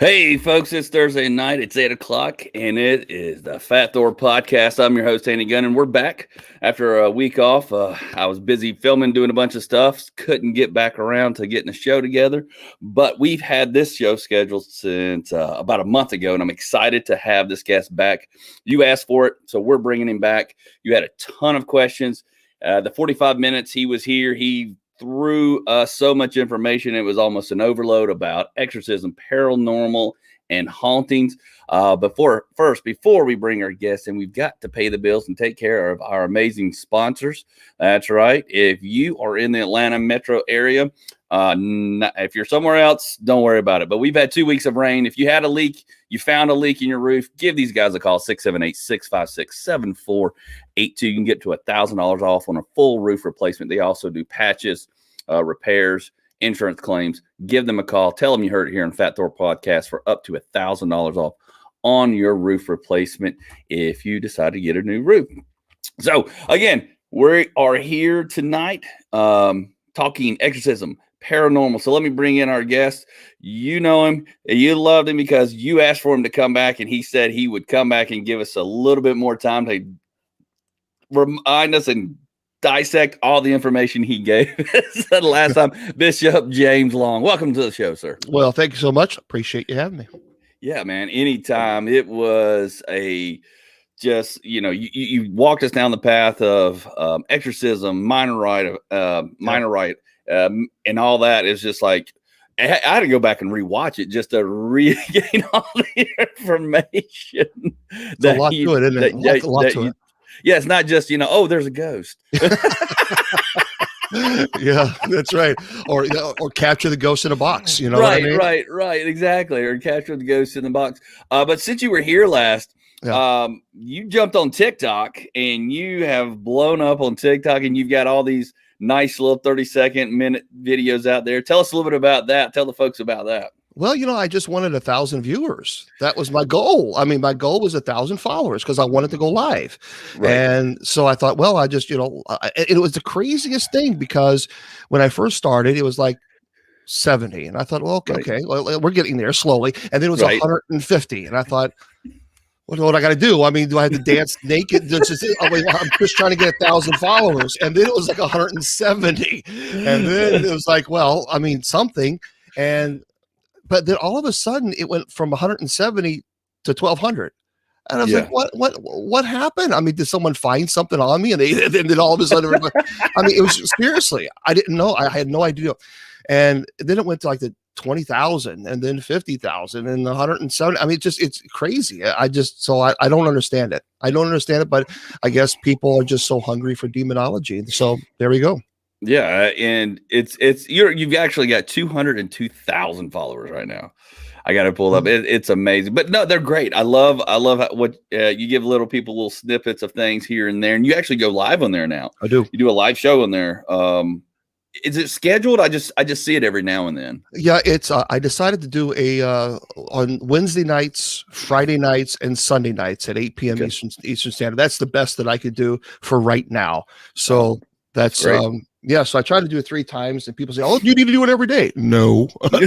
Hey, folks, it's Thursday night. It's 8 o'clock, and it is the Fat Thor Podcast. I'm your host, Andy Gunn, and we're back after a week off. I was busy filming, doing a bunch of stuff. Couldn't get back around to getting a show together, but we've had this show scheduled since about a month ago, and I'm excited to have this guest back. You asked for it, so we're bringing him back. You had a ton of questions. The 45 minutes he was here, he through so much information. It was almost an overload about exorcism, paranormal, and hauntings. Before we bring our guests in, we've got to pay the bills and take care of our amazing sponsors. That's right. If you are in the Atlanta metro area, if you're somewhere else, don't worry about it. But we've had 2 weeks of rain. If you had a leak, you found a leak in your roof, give these guys a call, 678-656-7482. You can get to $1,000 off on a full roof replacement. They also do patches, repairs, insurance claims. Give them a call. Tell them you heard it here on Fat Thor Podcast for up to $1,000 off on your roof replacement if you decide to get a new roof. So again, we are here tonight talking exorcism, paranormal. So let me bring in our guest. You know him. You loved him because you asked for him to come back, and he said he would come back and give us a little bit more time to remind us and dissect all the information he gave us the last time. Bishop James Long, welcome to the show, sir. Well, thank you so much. Appreciate you having me. Yeah, man. Anytime. It was you walked us down the path of exorcism, minor rite, and all that. Is just like I had to go back and rewatch it just to regain all the information. There's a lot to it, isn't it? A lot to it. Yeah, it's not just, there's a ghost. Yeah, that's right. Or capture the ghost in a box, right, what I mean? Right, exactly. Or capture the ghost in the box. But since you were here last, you jumped on TikTok, and you have blown up on TikTok, and you've got all these nice little 30-minute videos out there. Tell us a little bit about that. Tell the folks about that. Well, I just wanted 1,000 viewers. That was my goal. I mean, my goal was 1,000 followers because I wanted to go live. Right. And so I thought, well, I just, it was the craziest thing because when I first started, it was like 70. And I thought, well, okay, well, we're getting there slowly. And then it was 150. And I thought, what I got to do? I mean, do I have to dance naked? I'm just trying to get 1,000 followers. And then it was like 170. And then it was like, well, I mean, something. But then all of a sudden it went from 170 to 1,200. And I was like, what happened? I mean, did someone find something on me? And then all of a sudden, I mean, it was seriously, I didn't know. I had no idea. And then it went to like the 20,000 and then 50,000 and 170. I mean, it's crazy. I don't understand it. I don't understand it, but I guess people are just so hungry for demonology. So there we go. Yeah, and you've actually got 202,000 followers right now. I got to pull up. It's amazing, but no, they're great. I love what you give little people little snippets of things here and there, and you actually go live on there now. I do. You do a live show on there. Is it scheduled? I just see it every now and then. Yeah, it's. I decided to do on Wednesday nights, Friday nights, and Sunday nights at 8 p.m. Eastern Standard. That's the best that I could do for right now. So that's great. So I try to do it 3 times, and people say, "Oh, you need to do it every day." No, no. I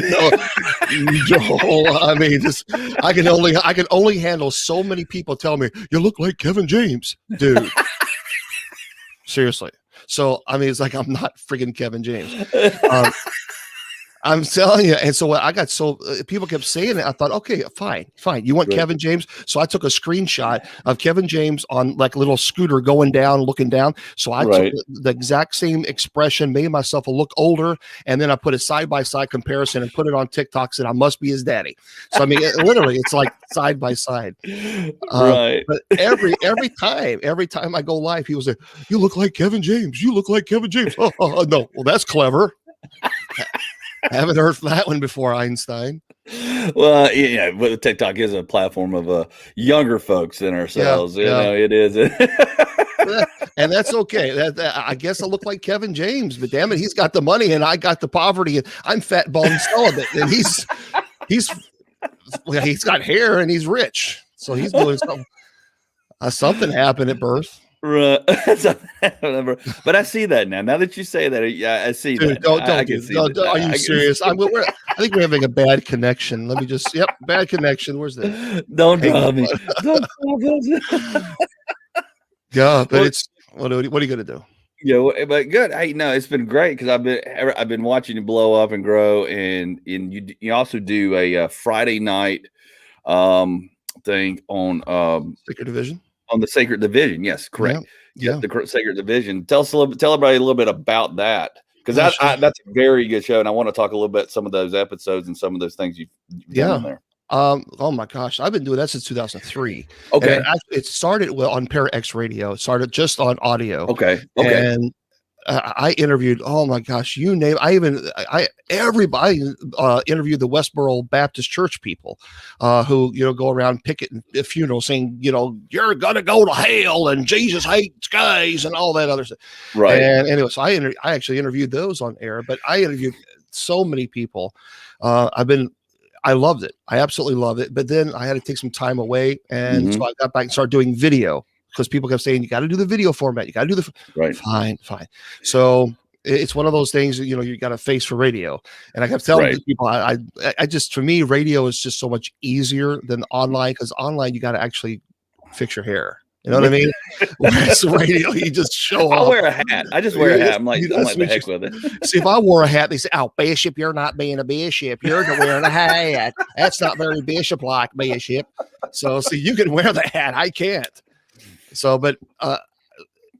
mean, I can only handle so many people telling me you look like Kevin James, dude. Seriously. So I mean, it's like I'm not friggin' Kevin James. I'm telling you. And so I got people kept saying it. I thought, okay, fine. You want Kevin James? So I took a screenshot of Kevin James on like a little scooter going down, looking down. So I took the exact same expression, made myself look older. And then I put a side-by-side comparison and put it on TikTok, said I must be his daddy. So I mean, literally it's like side by side. But every time I go live, people say, you look like Kevin James. You look like Kevin James. No. Well, that's clever. I haven't heard that one before, Einstein. Well, yeah, but TikTok is a platform of younger folks than ourselves. It is. And that's okay. I guess I look like Kevin James, but damn it, he's got the money and I got the poverty. And I'm fat, bald, and celibate, and he's got hair and he's rich, so he's doing something. Something happened at birth. Right. But I see that now. Now that you say that, yeah, I see Dude, that. I can see that. are you serious? I think we're having a bad connection. Let me just, yep, bad connection. Where's this? Don't Hang draw me. on. Don't draw me. Yeah, but Well, it's, what are you going to do? yeah, but good. Hey, no, it's been great because I've been watching you blow up and grow, and you also do a Friday night thing Sacred Division? on the Sacred Division. Yes, Yeah. correct. Yeah, Yeah. the Sacred Division. Tell everybody a little bit about that because Oh, sure. that's a very good show, and I want to talk a little bit some of those episodes and some of those things you've done in Yeah. there. Oh my gosh, I've been doing that since 2003. Okay. And it started on Parax Radio. It started just on audio. Okay. And I interviewed, oh my gosh, you name, everybody interviewed the Westboro Baptist Church people who, go around picketing funerals saying, you're going to go to hell and Jesus hates gays and all that other stuff. Right. And anyway, so I actually interviewed those on air, but I interviewed so many people. I loved it. I absolutely loved it. But then I had to take some time away. And so I got back and started doing video because people kept saying, you got to do the video format. You got to do the right. Fine. So it's one of those things that, you got a face for radio. And I kept telling people, I just, for me, radio is just so much easier than online because online, you got to actually fix your hair. You know what I mean? Whereas radio, you just show I'll off. wear a hat. I just wear a hat. I'm like the heck with it. See, if I wore a hat, they say, "Oh, Bishop, you're not being a bishop. You're wearing a hat. That's not very bishop-like, Bishop." So, see, you can wear the hat. I can't. So, but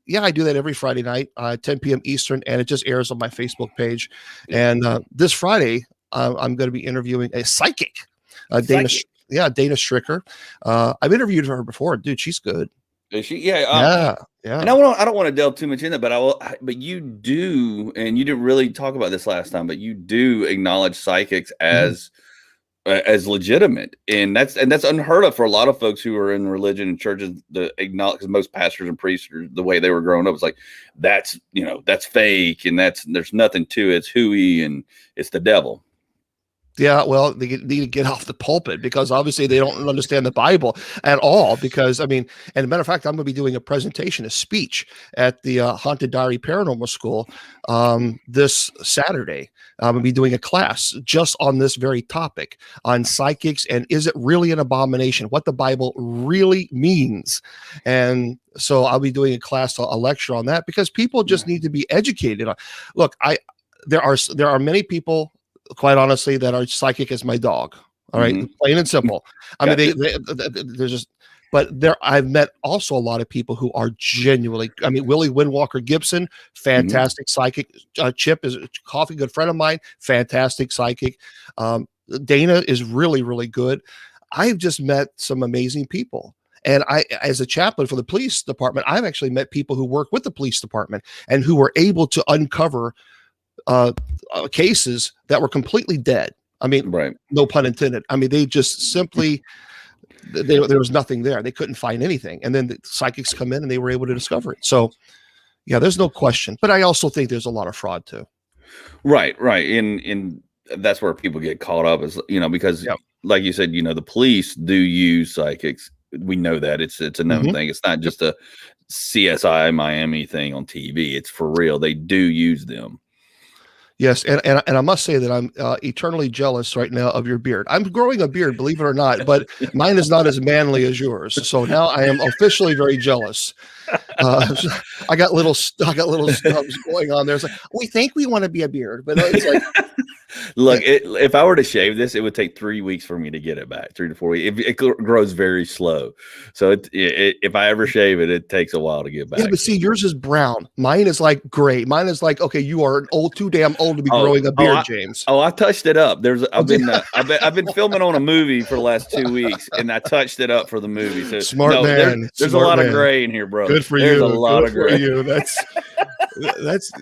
yeah, I do that every Friday night, 10 p.m. Eastern, and it just airs on my Facebook page. And this Friday, I'm going to be interviewing a psychic, Dana Stricker. I've interviewed her before. Dude, she's good. Is she? Yeah. Yeah. And I don't want to delve too much in it, but but you do, and you didn't really talk about this last time, but you do acknowledge psychics as legitimate, and that's unheard of for a lot of folks who are in religion and churches. The acknowledge, because most pastors and priests, the way they were growing up, was like that's fake, and there's nothing to it. It's hooey, and it's the devil. Yeah, well, they need to get off the pulpit because obviously they don't understand the Bible at all. Because, and as a matter of fact, I'm going to be doing a presentation, a speech at the Haunted Diary Paranormal School this Saturday. I'm going to be doing a class just on this very topic, on psychics and is it really an abomination, what the Bible really means. And so I'll be doing a lecture on that because people just need to be educated on. Look, there are many people, quite honestly, that are psychic as my dog. All right. Plain and simple. I mean, they're just, but I've met also a lot of people who are genuinely, Willie Windwalker Gibson, fantastic psychic. Chip is a coffee, good friend of mine, fantastic psychic. Dana is really, really good. I've just met some amazing people. And as a chaplain for the police department, I've actually met people who work with the police department and who were able to uncover cases that were completely dead. No pun intended. They just simply, there was nothing there. They couldn't find anything. And then the psychics come in and they were able to discover it. So yeah, there's no question. But I also think there's a lot of fraud too. Right. And that's where people get caught up is, because like you said, the police do use psychics. We know that it's a known thing. It's not just a CSI Miami thing on TV. It's for real. They do use them. Yes, and I must say that I'm eternally jealous right now of your beard. I'm growing a beard, believe it or not, but mine is not as manly as yours. So now I am officially very jealous. I got little stubs going on there. It's like we think we want to be a beard, but it's like. Look, if I were to shave this, it would take 3 weeks for me to get it back, 3 to 4 weeks. It grows very slow. So if I ever shave it, it takes a while to get back. Yeah, but see, yours is brown. Mine is like gray. Mine is like, okay, you are too damn old to be growing a beard, James. I touched it up. I've been filming on a movie for the last 2 weeks, and I touched it up for the movie. So smart man. There's a lot of gray in here, bro. Good for you. There's a lot of gray. You.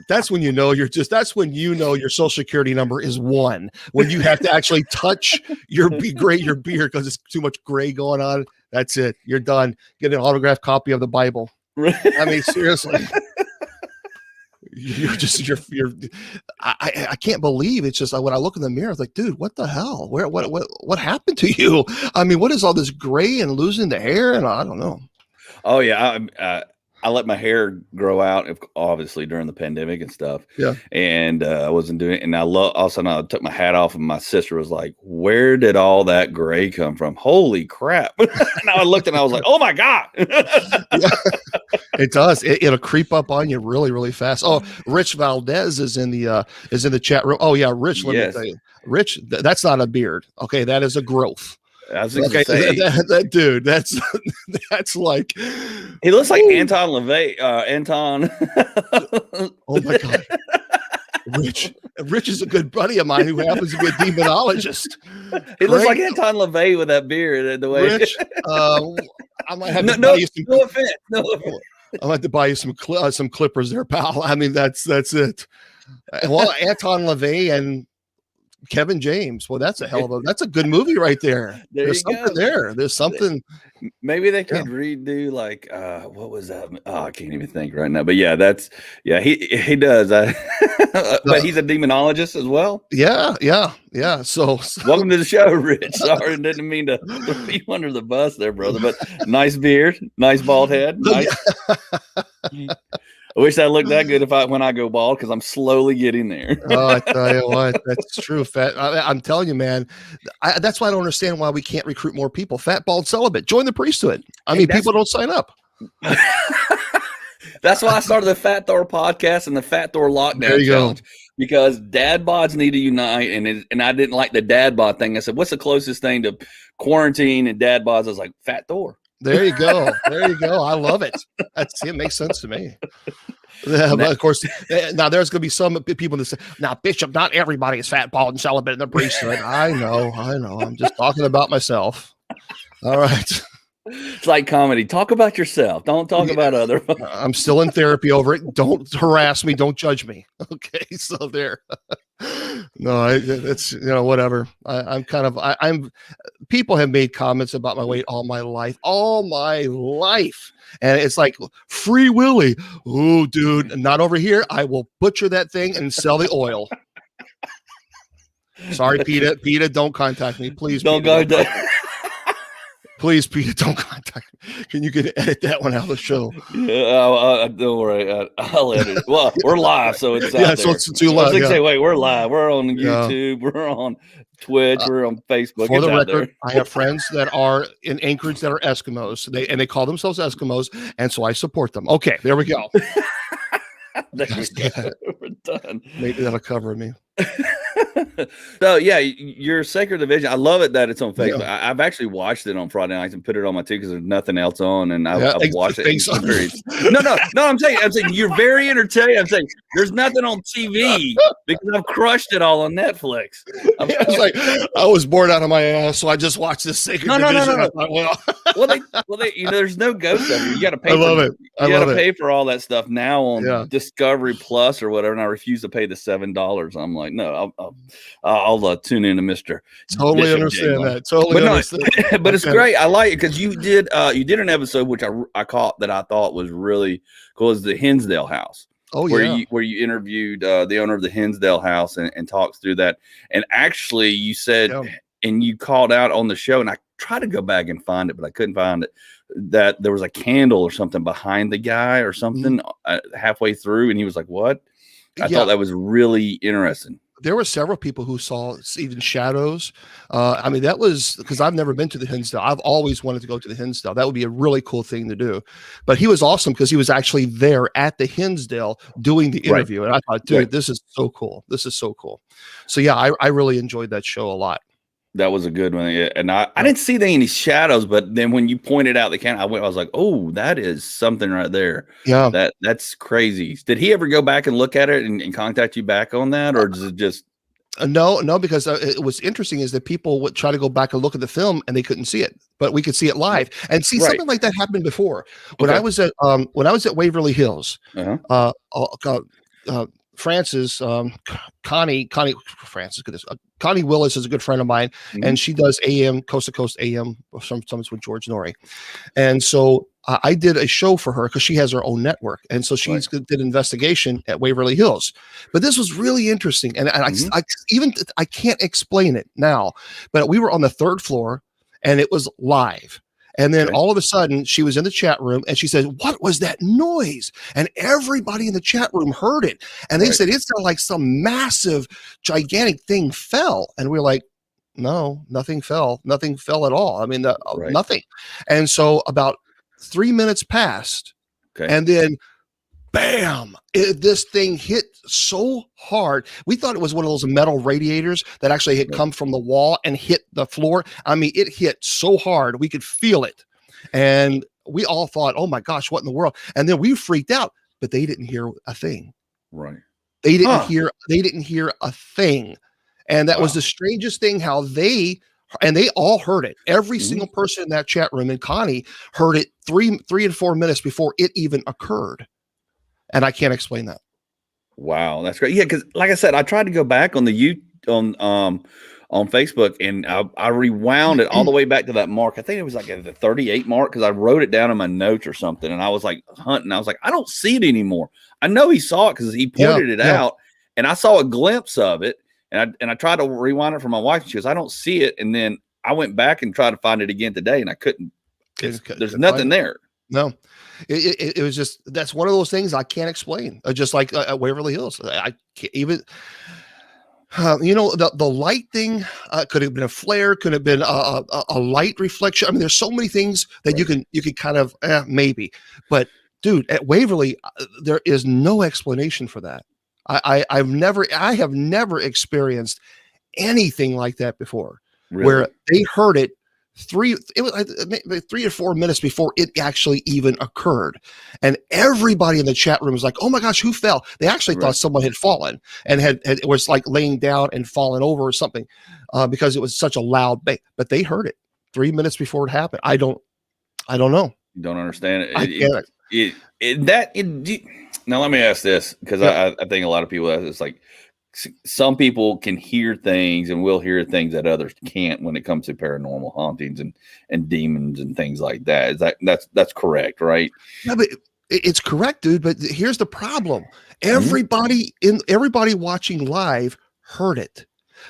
That's when you know that's when you know your social security number is 1, when you have to actually touch your beard because it's too much gray going on. That's it. You're done. Get an autographed copy of the Bible. Seriously. I can't believe it's just like when I look in the mirror, it's like, dude, what the hell? What happened to you? What is all this gray and losing the hair? And I don't know. Oh yeah. I let my hair grow out, obviously during the pandemic and stuff. Yeah. And I wasn't doing it. And all of a sudden I took my hat off, and my sister was like, "Where did all that gray come from? Holy crap!" And I looked and I was like, "Oh my god!" Yeah, it does. It'll creep up on you really, really fast. Oh, Rich Valdez is in the chat room. Oh yeah, Rich. Let me tell you, Rich. That's not a beard. Okay, that is a growth. I was okay, say, that dude. That's like he looks like Anton LaVey. Anton. Oh my god. Rich is a good buddy of mine who happens to be a demonologist. He looks like Anton LaVey with that beard and the way. Rich, I might have to buy you some. No offense. No offense. I might have to buy you some clippers there, pal. I mean, that's it. Well, Anton LaVey and Kevin James. Well, that's a good movie right there. There's something there. There's something. Maybe they could redo like what was that? Oh, I can't even think right now. But yeah, he does. But he's a demonologist as well. Yeah. So welcome to the show, Rich. Sorry, didn't mean to throw you under the bus there, brother. But nice beard, nice bald head. Nice. I wish I looked that good when I go bald, because I'm slowly getting there. Oh, I tell you what, that's true. Fat. I'm telling you, man. That's why I don't understand why we can't recruit more people. Fat, bald, celibate. Join the priesthood. I mean, people don't sign up. That's why I started the Fat Thor podcast and the Fat Thor lockdown challenge. Because dad bods need to unite, and I didn't like the dad bod thing. I said, "What's the closest thing to quarantine and dad bods?" I was like, "Fat Thor." There you go. I love it. It makes sense to me. But of course, now there's going to be some people that say, "Now, Bishop, not everybody is fat, bald, and celibate in the priesthood." I know. I'm just talking about myself. All right. It's like comedy. Talk about yourself. Don't talk about other. I'm still in therapy over it. Don't harass me. Don't judge me. Okay. So there. No, it's whatever. I'm people have made comments about my weight all my life, and it's like Free Willy. Oh, dude, not over here. I will butcher that thing and sell the oil. Sorry, PETA, don't contact me, please. Don't contact. Please, Peter, don't contact me. Can you edit that one out of the show? Yeah, don't worry. I'll edit it. Well, we're live, so it's out so there. It's too live. Say, wait, we're live. We're on YouTube. We're on Twitch. We're on Facebook. For the record, I have friends that are in Anchorage that are Eskimos. They call themselves Eskimos, and so I support them. Okay, there we go. We're done. Maybe that'll cover me. So yeah, your Sacred Division. I love it that it's on Facebook. Yeah. I've actually watched it on Friday nights and put it on my TV because there's nothing else on, and I've watched it. No, I'm saying you're very entertaining. I'm saying there's nothing on TV because I've crushed it all on Netflix. I was bored out of my ass, so I just watched this Sacred Division. No. Well, there's no ghost of it. You got to pay. I love it. You got to pay for all that stuff now on Discovery Plus or whatever, and I refuse to pay the $7. I'm like, no, I'll tune in to Mr. Totally Bishop understand James that. Totally understand. But it's great. I like it because you did an episode which I caught that I thought was really cool. Is the Hinsdale House. Oh, where you interviewed the owner of the Hinsdale House and talked through that. And actually, you said and you called out on the show, and I tried to go back and find it, but I couldn't find it, that there was a candle or something behind the guy or something halfway through, and he was like, "What?" I thought that was really interesting. There were several people who saw even shadows. I mean, that was because I've never been to the Hinsdale. I've always wanted to go to the Hinsdale. That would be a really cool thing to do. But he was awesome because he was actually there at the Hinsdale doing the interview. And I thought, dude, this is so cool. This is so cool. So, yeah, I really enjoyed that show a lot. That was a good one. And I didn't see any shadows, but then when you pointed out the camera, I was like, oh, that is something right there. Yeah. That's crazy. Did he ever go back and look at it and contact you back on that? Or is it just. No, because it was interesting is that people would try to go back and look at the film and they couldn't see it, but we could see it live and see something like that happened before. When I was at Waverly Hills, Frances, Connie Willis is a good friend of mine, and she does AM Coast to Coast AM sometimes with George Norrie, and so I did a show for her because she has her own network, and so she did investigation at Waverly Hills. But this was really interesting, and I can't explain it now, but we were on the third floor, and it was live. And then all of a sudden she was in the chat room and she said, "What was that noise?" And everybody in the chat room heard it. And they said, "It sounded like some massive, gigantic thing fell." And we were like, "No, nothing fell. Nothing fell at all. I mean, nothing." And so about 3 minutes passed. And then bam, this thing hit so hard. We thought it was one of those metal radiators that actually had come from the wall and hit the floor. I mean, it hit so hard, we could feel it. And we all thought, oh my gosh, what in the world? And then we freaked out, but they didn't hear a thing. Right. They didn't hear a thing. And that was the strangest thing, how they all heard it. Every single person in that chat room, and Connie heard it 3 and 4 minutes before it even occurred. And I can't explain that. Wow, that's great. Yeah, because like I said, I tried to go back on the on Facebook, and I rewound it all the way back to that mark. I think it was like at the 38 mark, because I wrote it down in my notes or something, and I was like hunting. I was like, I don't see it anymore. I know he saw it because he pointed it out, and I saw a glimpse of it, and I tried to rewind it for my wife, and she goes, I don't see it. And then I went back and tried to find it again today, and I couldn't. There's nothing there. No, it was just, that's one of those things I can't explain. Just like at Waverly Hills, I can't even. The light thing could have been a flare, could have been a light reflection. I mean, there's so many things that you can kind of maybe. But dude, at Waverly, there is no explanation for that. I have never experienced anything like that before, where they heard it 3 or 4 minutes before it actually even occurred. And everybody in the chat room was like, oh my gosh, who fell? They actually thought someone had fallen and it was like laying down and fallen over or something, because it was such a loud bang. But they heard it 3 minutes before it happened. I don't know. You don't understand it. Now let me ask this, because I think a lot of people ask, it's like, some people can hear things and will hear things that others can't when it comes to paranormal hauntings and demons and things like that. That's correct, right? Yeah, but it's correct, dude. But here's the problem: everybody watching live heard it,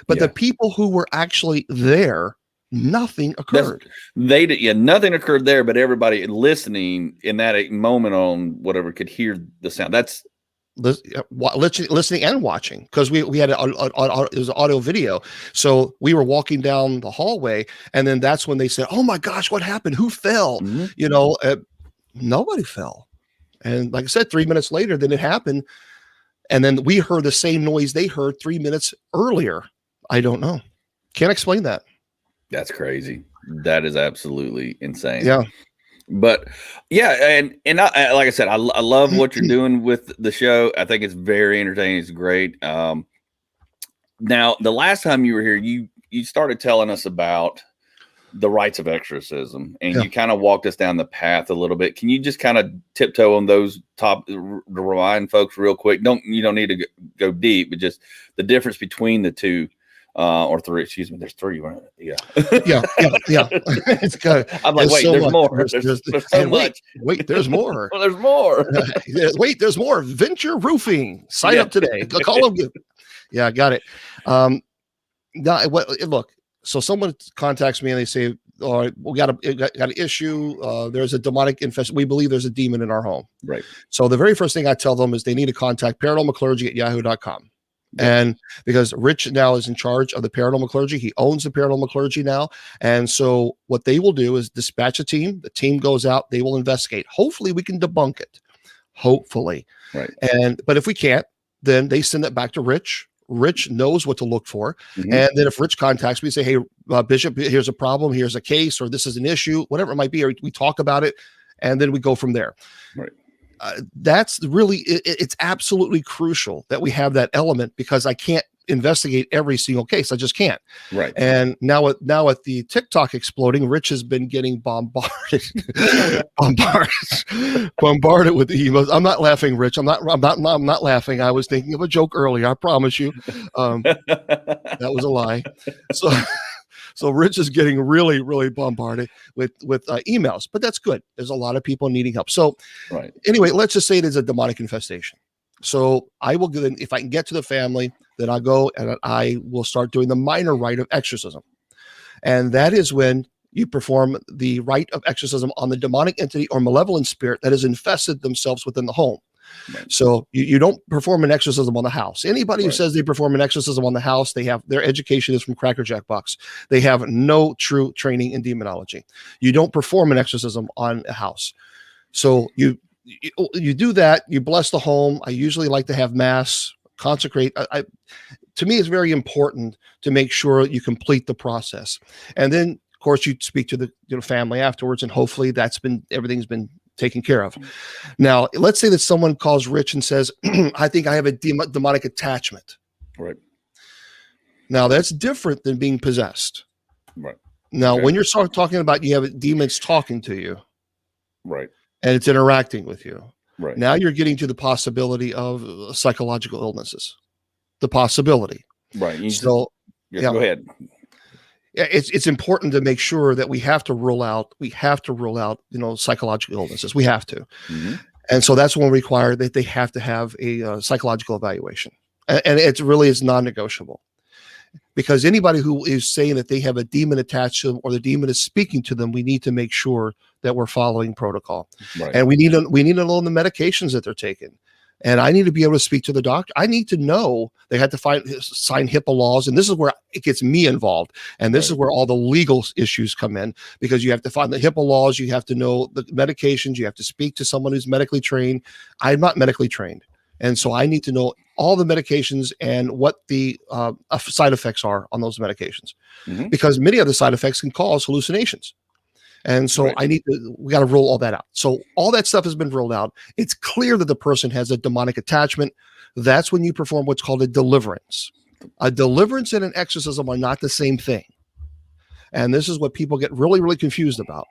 but the people who were actually there, nothing occurred. Nothing occurred there, but everybody listening in that moment on whatever could hear the sound. That's listening and watching, because we had it was an audio video. So we were walking down the hallway, and then that's when they said, oh my gosh, what happened? Who fell? Nobody fell. And like I said, 3 minutes later, then it happened. And then we heard the same noise they heard 3 minutes earlier. I don't know. Can't explain that. That's crazy. That is absolutely insane. Yeah. But and I, like I said, I love what you're doing with the show. I think it's very entertaining. It's great. Now, the last time you were here, you started telling us about the rites of exorcism, and you kind of walked us down the path a little bit. Can you just kind of tiptoe on those to remind folks real quick? You don't need to go deep, but just the difference between the two. Or 3, excuse me. There's 3, right? Yeah. It's good. I'm like, wait, there's more. There's so much. Wait, there's more. Well, there's more. Wait, there's more. Venture Roofing. Sign up today. Call them. Yeah, got it. Look. So someone contacts me and they say, "All right, we got an issue. There's a demonic infestation. We believe there's a demon in our home." Right. So the very first thing I tell them is they need to contact paranormalclergy@yahoo.com. And because Rich now is in charge of the paranormal clergy, he owns the paranormal clergy now. And so what they will do is dispatch a team. The team goes out, they will investigate. Hopefully we can debunk it. Hopefully. Right. But if we can't, then they send it back to Rich. Rich knows what to look for. And then if Rich contacts me, say, hey, Bishop, here's a problem, here's a case, or this is an issue, whatever it might be, or we talk about it, and then we go from there. Right. That's really, it's absolutely crucial that we have that element, because I can't investigate every single case. I just can't. Right. And now with the TikTok exploding, Rich has been getting bombarded with emails. I'm not laughing, Rich. I'm not laughing. I was thinking of a joke earlier. I promise you. That was a lie. So Rich is getting really, really bombarded with emails, but that's good. There's a lot of people needing help. So anyway, let's just say there's a demonic infestation. So I will then, if I can get to the family, then I'll go and I will start doing the minor rite of exorcism. And that is when you perform the rite of exorcism on the demonic entity or malevolent spirit that has infested themselves within the home. Right. So you don't perform an exorcism on the house. Anybody who Right. says they perform an exorcism on the house, their education is from Cracker Jack box. They have no true training in demonology. You don't perform an exorcism on a house. So you do that. You bless the home. I usually like to have mass, consecrate. To me, it's very important to make sure you complete the process, and then of course you speak to the family afterwards, and hopefully everything's been taken care of. Now, let's say that someone calls Rich and says, I think I have a demonic attachment. Right. Now, that's different than being possessed. Right. Now, when you're talking about you have demons talking to you, right, and it's interacting with you, right. Now you're getting to the possibility of psychological illnesses. The possibility. Right. So, go ahead. It's important to make sure that we have to rule out, psychological illnesses. We have to. Mm-hmm. And so that's when we require that they have to have a psychological evaluation. And it really is non-negotiable, because anybody who is saying that they have a demon attached to them or the demon is speaking to them, we need to make sure that we're following protocol. Right. And we need to know the medications that they're taking. And I need to be able to speak to the doctor. I need to know they had to sign HIPAA laws. And this is where it gets me involved. And this is where all the legal issues come in, because you have to find the HIPAA laws. You have to know the medications. You have to speak to someone who's medically trained. I'm not medically trained. And so I need to know all the medications and what the side effects are on those medications, because many of the side effects can cause hallucinations. And so we got to roll all that out. So all that stuff has been rolled out. It's clear that the person has a demonic attachment. That's when you perform what's called a deliverance. A deliverance and an exorcism are not the same thing. And this is what people get really, really confused about.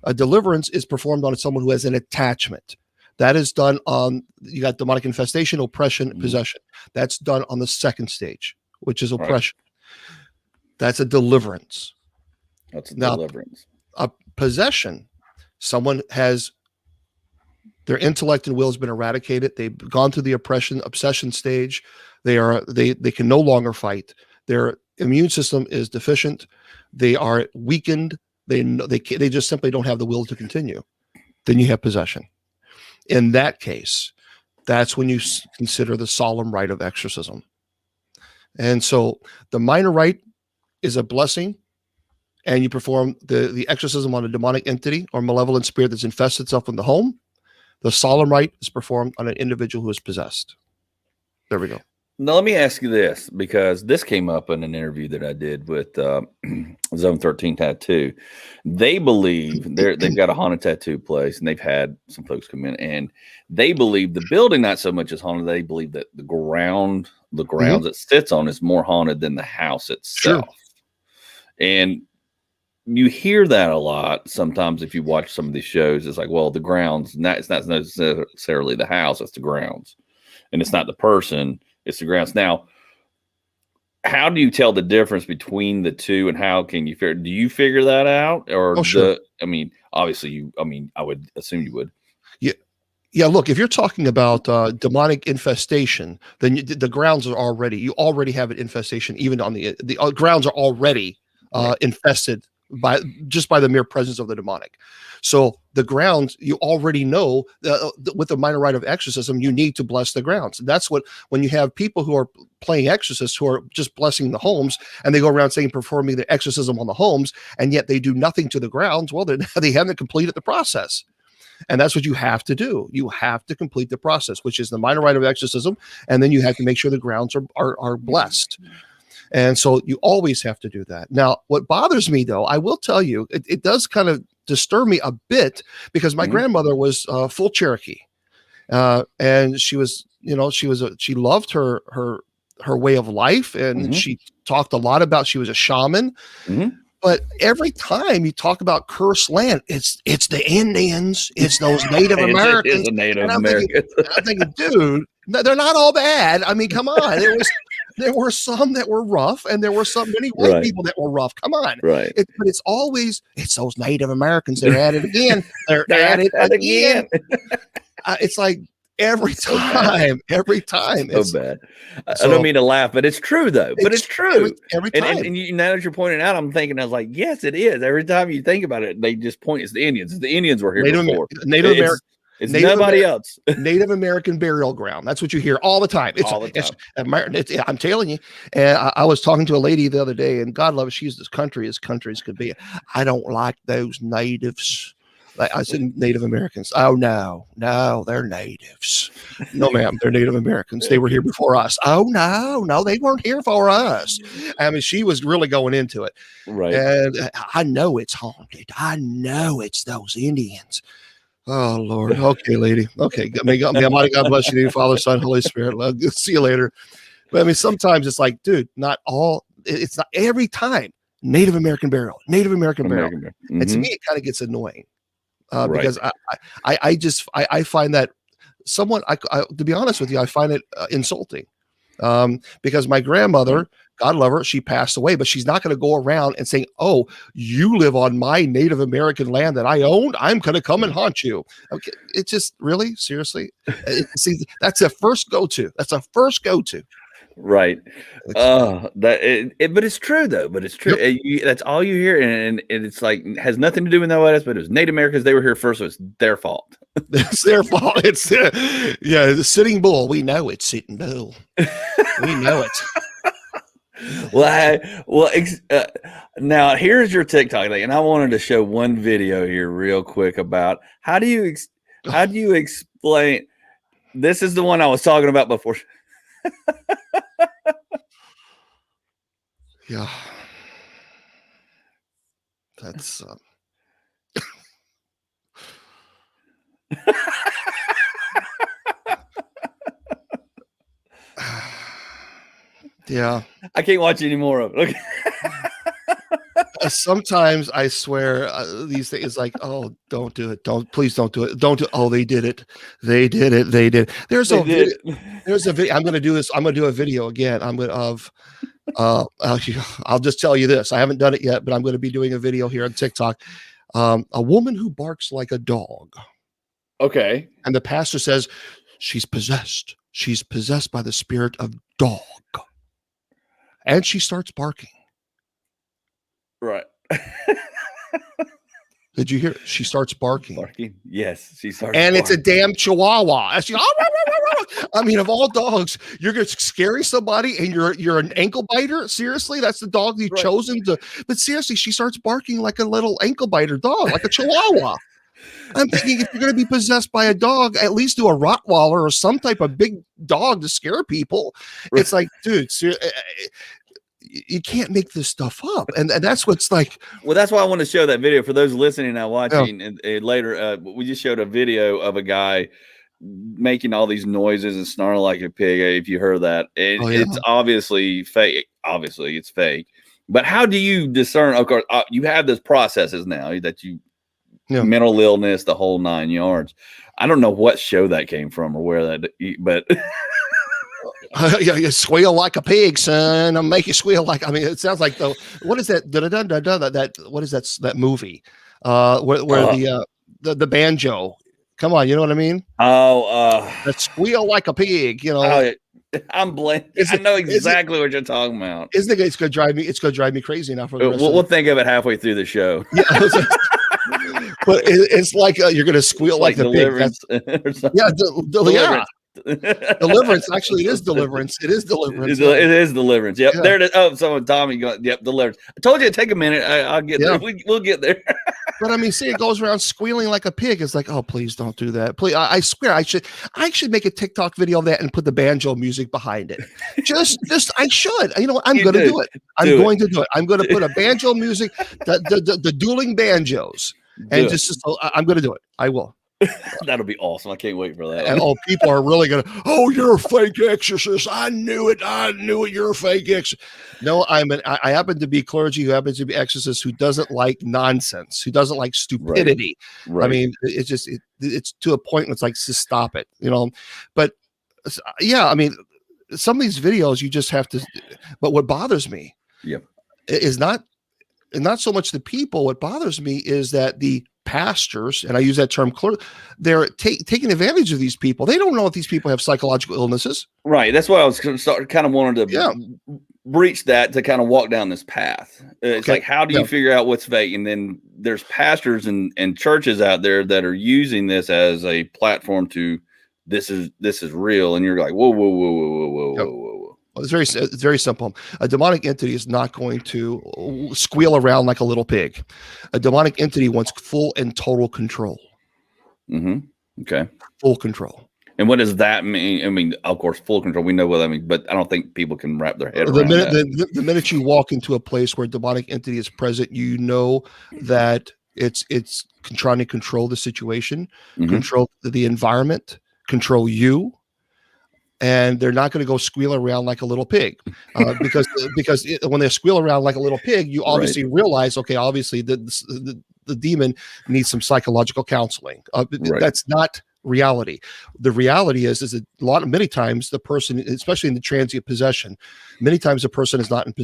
A deliverance is performed on someone who has an attachment. That is done on, you got demonic infestation, oppression, possession. That's done on the second stage, which is oppression. That's a deliverance. That's a deliverance. A possession, someone has their intellect and will has been eradicated. They've gone through the obsession stage. They can no longer fight. Their immune system is deficient. They are weakened. They just simply don't have the will to continue. Then you have possession. In that case, that's when you consider the solemn rite of exorcism. And so the minor rite is a blessing, and you perform the exorcism on a demonic entity or malevolent spirit that's infested itself in the home. The solemn rite is performed on an individual who is possessed. There we go. Now, let me ask you this, because this came up in an interview that I did with Zone 13 Tattoo. They believe they've got a haunted tattoo place, and they've had some folks come in, and they believe the building not so much is haunted. They believe that the grounds it sits on is more haunted than the house itself. Sure. And you hear that a lot sometimes if you watch some of these shows. It's like, well, the grounds, it's not necessarily the house, it's the grounds. And it's not the person, it's the grounds. Now, how do you tell the difference between the two, and how can you do you figure that out? Or sure. Obviously I would assume you would. Yeah, look, if you're talking about demonic infestation, then the grounds are you already have an infestation. Even on the grounds are already infested by the mere presence of the demonic. So the grounds, you already know with the minor rite of exorcism, you need to bless the grounds. That's when you have people who are playing exorcists who are just blessing the homes, and they go around saying performing the exorcism on the homes, and yet they do nothing to the grounds. Well, they haven't completed the process. And that's what you have to do. You have to complete the process, which is the minor rite of exorcism. And then you have to make sure the grounds are blessed. And so you always have to do that. Now, what bothers me, though, I will tell you, it does kind of disturb me a bit, because my grandmother was full Cherokee. And she loved her way of life. And she talked a lot about, she was a shaman. But every time you talk about cursed land, it's the Indians, it's those Native Americans. It's the Native Americans. I'm thinking, dude, they're not all bad. I mean, come on. There were some that were rough, and there were many white people that were rough. Come on. Right. But it's always, it's those Native Americans. They're at it again. They're at it again. It's like, every time. So bad. I don't mean to laugh, but it's true though. But it's true every time. And you, now that you're pointing it out, I'm thinking, I was like, yes, it is. Every time you think about it, they just point. It's the Indians. The Indians were here before. Native American. It's nobody else. Native American burial ground. That's what you hear all the time. I'm telling you. And I was talking to a lady the other day, and God love her, she's as country as could be. I don't like those natives. I said Native Americans. Oh no, they're natives. No, ma'am, they're Native Americans. They were here before us. Oh no, they weren't here for us. I mean, she was really going into it. Right. And I know it's haunted. I know it's those Indians. Oh Lord. Okay, lady. Okay. May God bless you, Father, Son, Holy Spirit. Love. See you later. But I mean, sometimes it's like, dude, it's not every time. Native American burial. Mm-hmm. And to me, it kind of gets annoying because I find that somewhat. To be honest with you, I find it insulting because my grandmother, God love her, she passed away, but she's not going to go around and saying, "Oh, you live on my Native American land that I owned. I'm going to come and haunt you." Okay, it just really, seriously, see, that's a first go-to. Right. But it's true though. But it's true. Yep. That's all you hear, and it's like has nothing to do with nobody else. But it was Native Americans. They were here first, so it's their fault. It's their fault. It's the Sitting Bull. We know it's Sitting Bull. We know it. Now here's your TikTok thing, and I wanted to show one video here real quick about how do you explain. This is the one I was talking about before. Yeah, that's yeah. I can't watch any more of it. Okay. Sometimes I swear these things like, oh, don't do it. Please don't do it. Don't do it. Oh, they did it. There's a video. I'm going to do this. I'm going to do a video again. I'll just tell you this. I haven't done it yet, but I'm going to be doing a video here on TikTok. A woman who barks like a dog. Okay. And the pastor says she's possessed. She's possessed by the spirit of dog. And she starts barking. Right. Did you hear? She starts barking. Yes, she starts. And it's a damn Chihuahua. I mean, of all dogs, you're going to scare somebody, and you're an ankle biter. Seriously, that's the dog you've chosen to. But seriously, she starts barking like a little ankle biter dog, like a Chihuahua. I'm thinking if you're going to be possessed by a dog, at least do a Rottweiler or some type of big dog to scare people. Right. It's like, dude, you can't make this stuff up, and that's what's like. Well, that's why I want to show that video for those listening now watching. Yeah. And later, we just showed a video of a guy making all these noises and snarling like a pig. If you heard that, it's obviously fake. Obviously, it's fake. But how do you discern? Of course, you have those processes now that you mental illness, the whole 9 yards. I don't know what show that came from or where that, but. You squeal like a pig, son. I'll make you squeal like. I mean, it sounds like what is that? What is that movie? Where the banjo. Come on, you know what I mean? That squeal like a pig. You know. I'm blank. I know exactly what you're talking about. Isn't it? It's gonna drive me crazy now. For the rest we'll think of it halfay through the show. Yeah. But it's like you're gonna squeal like the pig. Yeah. Deliverance. Actually, it is deliverance. It is deliverance. It is deliverance. Yep. Yeah. There it is. Oh, someone, Tommy, yep, deliverance. I told you it'd take a minute. I'll get there. We'll get there. But I mean, see, it goes around squealing like a pig. It's like, oh, please don't do that. Please, I swear, I should make a TikTok video of that and put the banjo music behind it. Just, I should. You know, I'm going to do it. I'm going to do it. I'm going to put a banjo music, the dueling banjos, and I'm going to do it. I will. That'll be awesome. I can't wait for that. And people are really gonna. Oh, you're a fake exorcist. I knew it. You're a fake exorcist. No, I happen to be clergy who happens to be exorcist who doesn't like nonsense, who doesn't like stupidity. Right. I mean, it's to a point where it's like, just stop it, you know. But yeah, I mean, some of these videos you just have to. But what bothers me, yep, is not so much the people. What bothers me is that the pastors, and I use that term clearly, they're taking advantage of these people. They don't know if these people have psychological illnesses. Right. That's what I was kind of wanted to Yeah. breach that, to kind of walk down this path. It's like, how do you figure out what's fake? And then there's pastors and churches out there that are using this as a platform to, this is real. And you're like, whoa, whoa, whoa, whoa, whoa, whoa, Yep. whoa, whoa. Well, it's very simple. A demonic entity is not going to squeal around like a little pig. A demonic entity wants full and total control. Okay. Full control. And what does that mean? I mean, of course, full control, we know what that means, but I don't think people can wrap their head around that. The minute you walk into a place where a demonic entity is present, you know that it's trying to control the situation, control the environment, control you, and they're not going to go squeal around like a little pig, because when they squeal around like a little pig, you obviously realize, okay, obviously the demon needs some psychological counseling. That's not reality. The reality is that many times the person, especially in the transient possession, many times the person is not in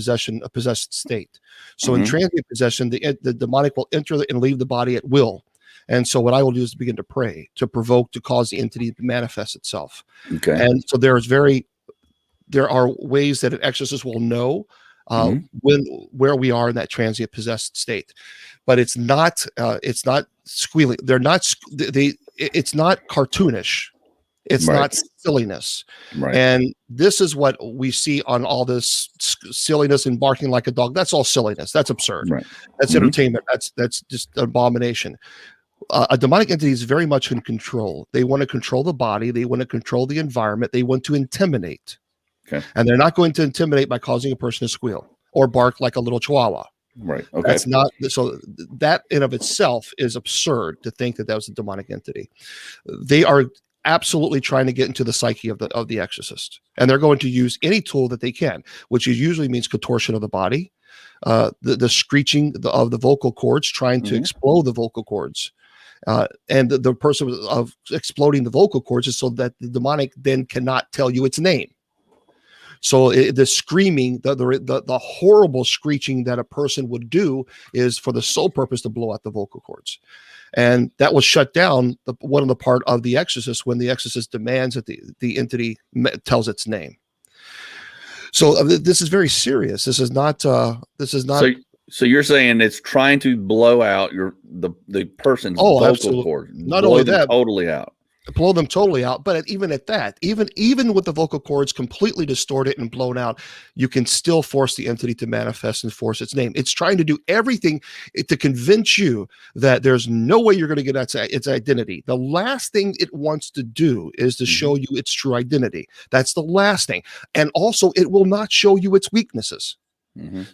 a possessed state. So in transient possession, the demonic will enter and leave the body at will. And so what I will do is begin to pray, to provoke, to cause the entity to manifest itself. Okay. And so there are ways that an exorcist will know where we are in that transient possessed state, but it's not squealing. It's not cartoonish. It's not silliness. Right. And this is what we see on all this silliness and barking like a dog. That's all silliness. That's absurd. Right. That's entertainment. That's just an abomination. A demonic entity is very much in control. They want to control the body. They want to control the environment. They want to intimidate. Okay. And they're not going to intimidate by causing a person to squeal or bark like a little chihuahua. Right. Okay. That's not so. That in of itself is absurd to think that was a demonic entity. They are absolutely trying to get into the psyche of the exorcist, and they're going to use any tool that they can, which usually means contortion of the body, the screeching of the vocal cords, trying to explode the vocal cords. And the person of exploding the vocal cords is so that the demonic then cannot tell you its name. So the screaming, the horrible screeching that a person would do is for the sole purpose to blow out the vocal cords. And that will shut down one of the part of the exorcist when the exorcist demands that the entity tells its name. So this is very serious. This is not. So you're saying it's trying to blow out the person's vocal cord. Not only that, totally out. Blow them totally out. But even at that, even with the vocal cords completely distorted and blown out, you can still force the entity to manifest and force its name. It's trying to do everything to convince you that there's no way you're going to get its identity. The last thing it wants to do is to show you its true identity. That's the last thing. And also, it will not show you its weaknesses.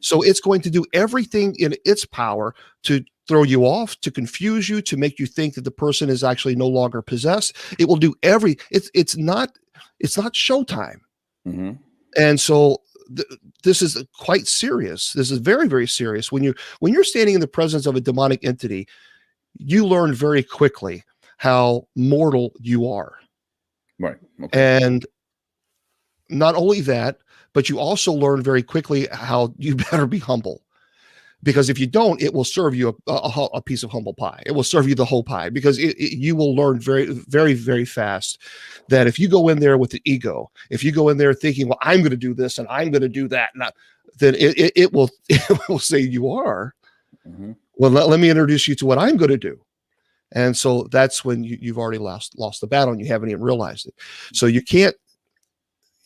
So it's going to do everything in its power to throw you off, to confuse you, to make you think that the person is actually no longer possessed. It will do it's not showtime. And so this is quite serious. This is very, very serious. When you're standing in the presence of a demonic entity, you learn very quickly how mortal you are. Right. Okay. And not only that, but you also learn very quickly how you better be humble, because if you don't, it will serve you a piece of humble pie. It will serve you the whole pie, because you will learn very, very, very fast that if you go in there with the ego, if you go in there thinking, well, I'm going to do this and I'm going to do that, then it will say you are. Well, let me introduce you to what I'm going to do. And so that's when you've already lost the battle and you haven't even realized it. So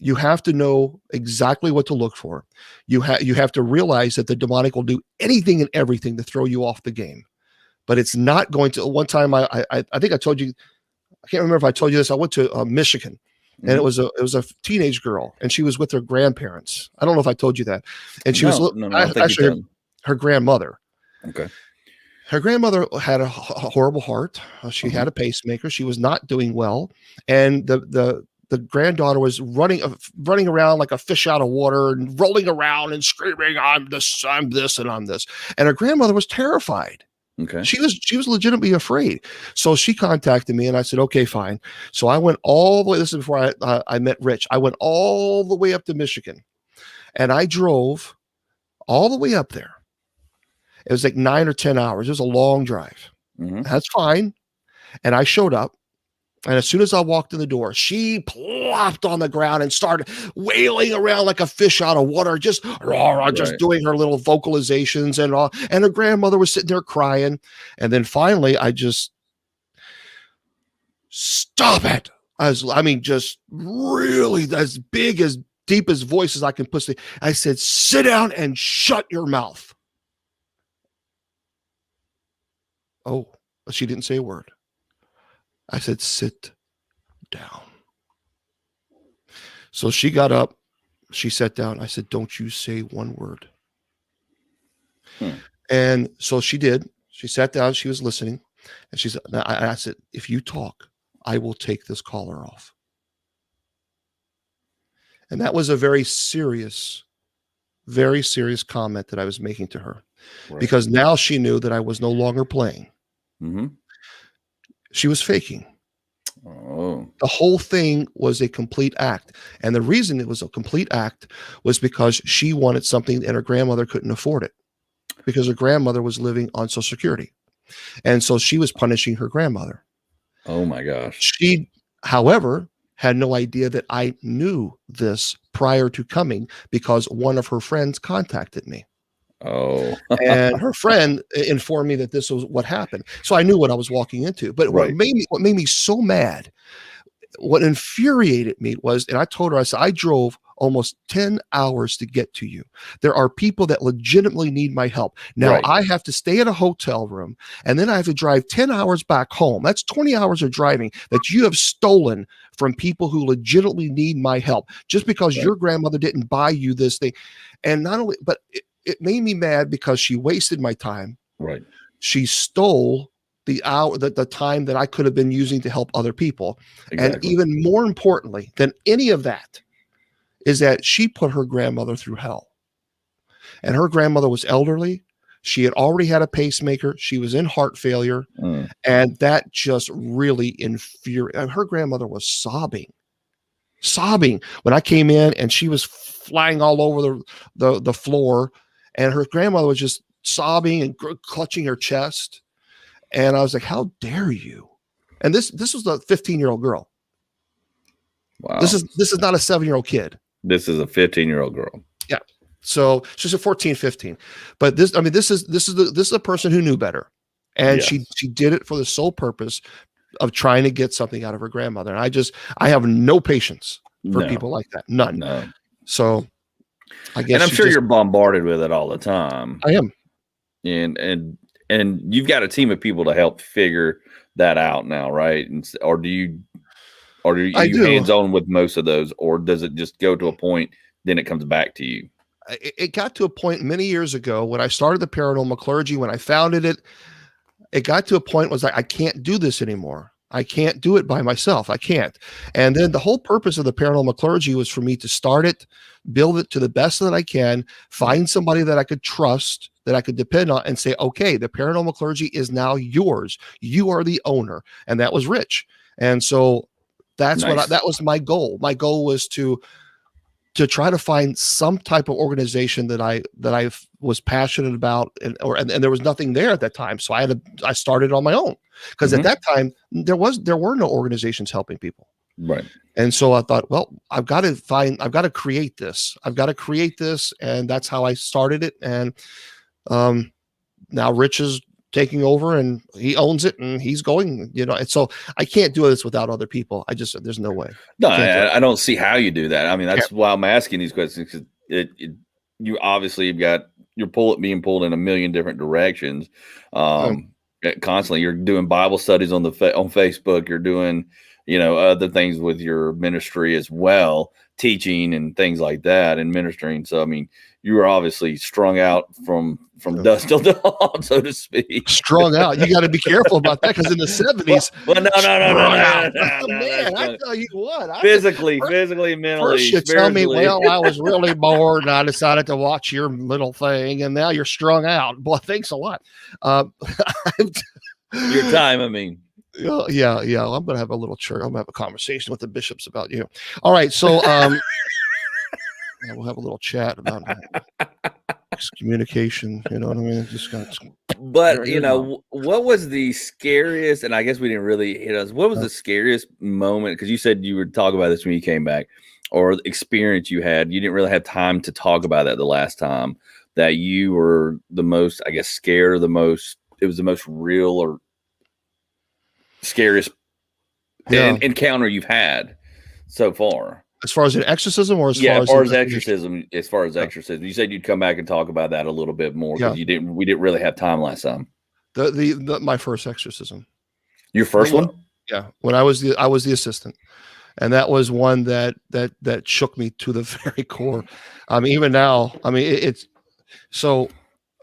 you have to know exactly what to look for. You have to realize that the demonic will do anything and everything to throw you off the game, but it's not going to. One time, I think I told you, I can't remember if I told you this. I went to Michigan, and it was a teenage girl, and she was with her grandparents. I don't know if I told you that. And she was actually her grandmother. Okay. Her grandmother had a horrible heart. She had a pacemaker. She was not doing well, and the granddaughter was running around like a fish out of water and rolling around and screaming, I'm this, and I'm this. And her grandmother was terrified. Okay. She was legitimately afraid. So she contacted me and I said, okay, fine. So I went all the way, this is before I met Rich. I went all the way up to Michigan and I drove all the way up there. It was like 9 or 10 hours. It was a long drive. That's fine. And I showed up. And as soon as I walked in the door, she plopped on the ground and started wailing around like a fish out of water, just doing her little vocalizations and all. And her grandmother was sitting there crying. And then finally, I just, stop it. Just really as big, as deep as voice as I can put. I said, sit down and shut your mouth. Oh, she didn't say a word. I said, sit down. So she got up, she sat down. I said, don't you say one word. And so she did. She sat down, she was listening. And she said, I said, if you talk, I will take this collar off. And that was a very serious comment that I was making to her, because now she knew that I was no longer playing. She was faking. The whole thing was a complete act. And the reason it was a complete act was because she wanted something and her grandmother couldn't afford it, because her grandmother was living on Social Security. And so she was punishing her grandmother. Oh my gosh. She, however, had no idea that I knew this prior to coming, because one of her friends contacted me. And her friend informed me that this was what happened. So I knew what I was walking into. But what made me so mad, what infuriated me was, and I told her, I said, I drove almost 10 hours to get to you. There are people that legitimately need my help. Now I have to stay at a hotel room, and then I have to drive 10 hours back home. That's 20 hours of driving that you have stolen from people who legitimately need my help, just because your grandmother didn't buy you this thing. And not only, but it made me mad because she wasted my time. She stole the hour, the time that I could have been using to help other people. And even more importantly than any of that is that she put her grandmother through hell. And her grandmother was elderly. She had already had a pacemaker. She was in heart failure. And that just really infuriated. Her grandmother was sobbing when I came in, and she was flying all over the floor. And her grandmother was just sobbing and clutching her chest. And I was like, how dare you? And this was a 15-year-old girl. Wow. This is not a 7-year-old kid. This is a 15-year-old girl. Yeah. So she's a 14, 15. But this is a person who knew better. And she did it for the sole purpose of trying to get something out of her grandmother. And I have no patience for people like that. None. No. So I guess, and I'm sure you're bombarded with it all the time. I am. And you've got a team of people to help figure that out now, right? Or are you hands-on with most of those, or does it just go to a point, then it comes back to you? It got to a point many years ago when I started the Paranormal Clergy, when I founded it. It got to a point was like, I can't do this anymore. I can't do it by myself. I can't. And then the whole purpose of the Paranormal Clergy was for me to start it, build it to the best that I can, find somebody that I could trust, that I could depend on, and say, okay, the Paranormal Clergy is now yours. You are the owner. And that was Rich. And so that's that was my goal. My goal was to try to find some type of organization that I was passionate about, and there was nothing there at that time. So I started on my own, because at that time there were no organizations helping people. Right. And so I thought, well, I've got to create this. And that's how I started it. And now Rich is taking over, and he owns it, and he's going, and so I can't do this without other people. There's no way. No, I don't see how you do that. I mean, that's why I'm asking these questions, because you obviously have you're being pulled in a million different directions. Constantly, you're doing Bible studies on Facebook. You're doing, other things with your ministry as well, teaching and things like that, and ministering. So, I mean, you were obviously strung out from dusk till dawn, so to speak. Strung out. You got to be careful about that, because in the 70s. Well, no. Man, I tell you what. Physically, mentally. First you tell me, well, I was really bored, and I decided to watch your little thing, and now you're strung out. Boy, thanks a lot. Your time, I mean. Yeah. I'm going to have a little church. I'm going to have a conversation with the bishops about you. All right. So, we'll have a little chat about excommunication. You know what I mean? Just got But Your job. what was the scariest? And I guess we didn't really hit us. What was Yeah. the scariest moment? Because you said you were talking about this when you came back, or the experience you had. You didn't really have time to talk about that the last time. That you were the most, I guess, scared, or the most. It was the most real or scariest Yeah. encounter you've had so far. As far as an exorcism, or as Yeah, far as as far as investigation? exorcism, you said you'd come back and talk about that a little bit more Yeah. because we didn't really have time last time. My first exorcism. Your first one? Yeah. When I was the assistant. And that was one that shook me to the very core. Even now, it's so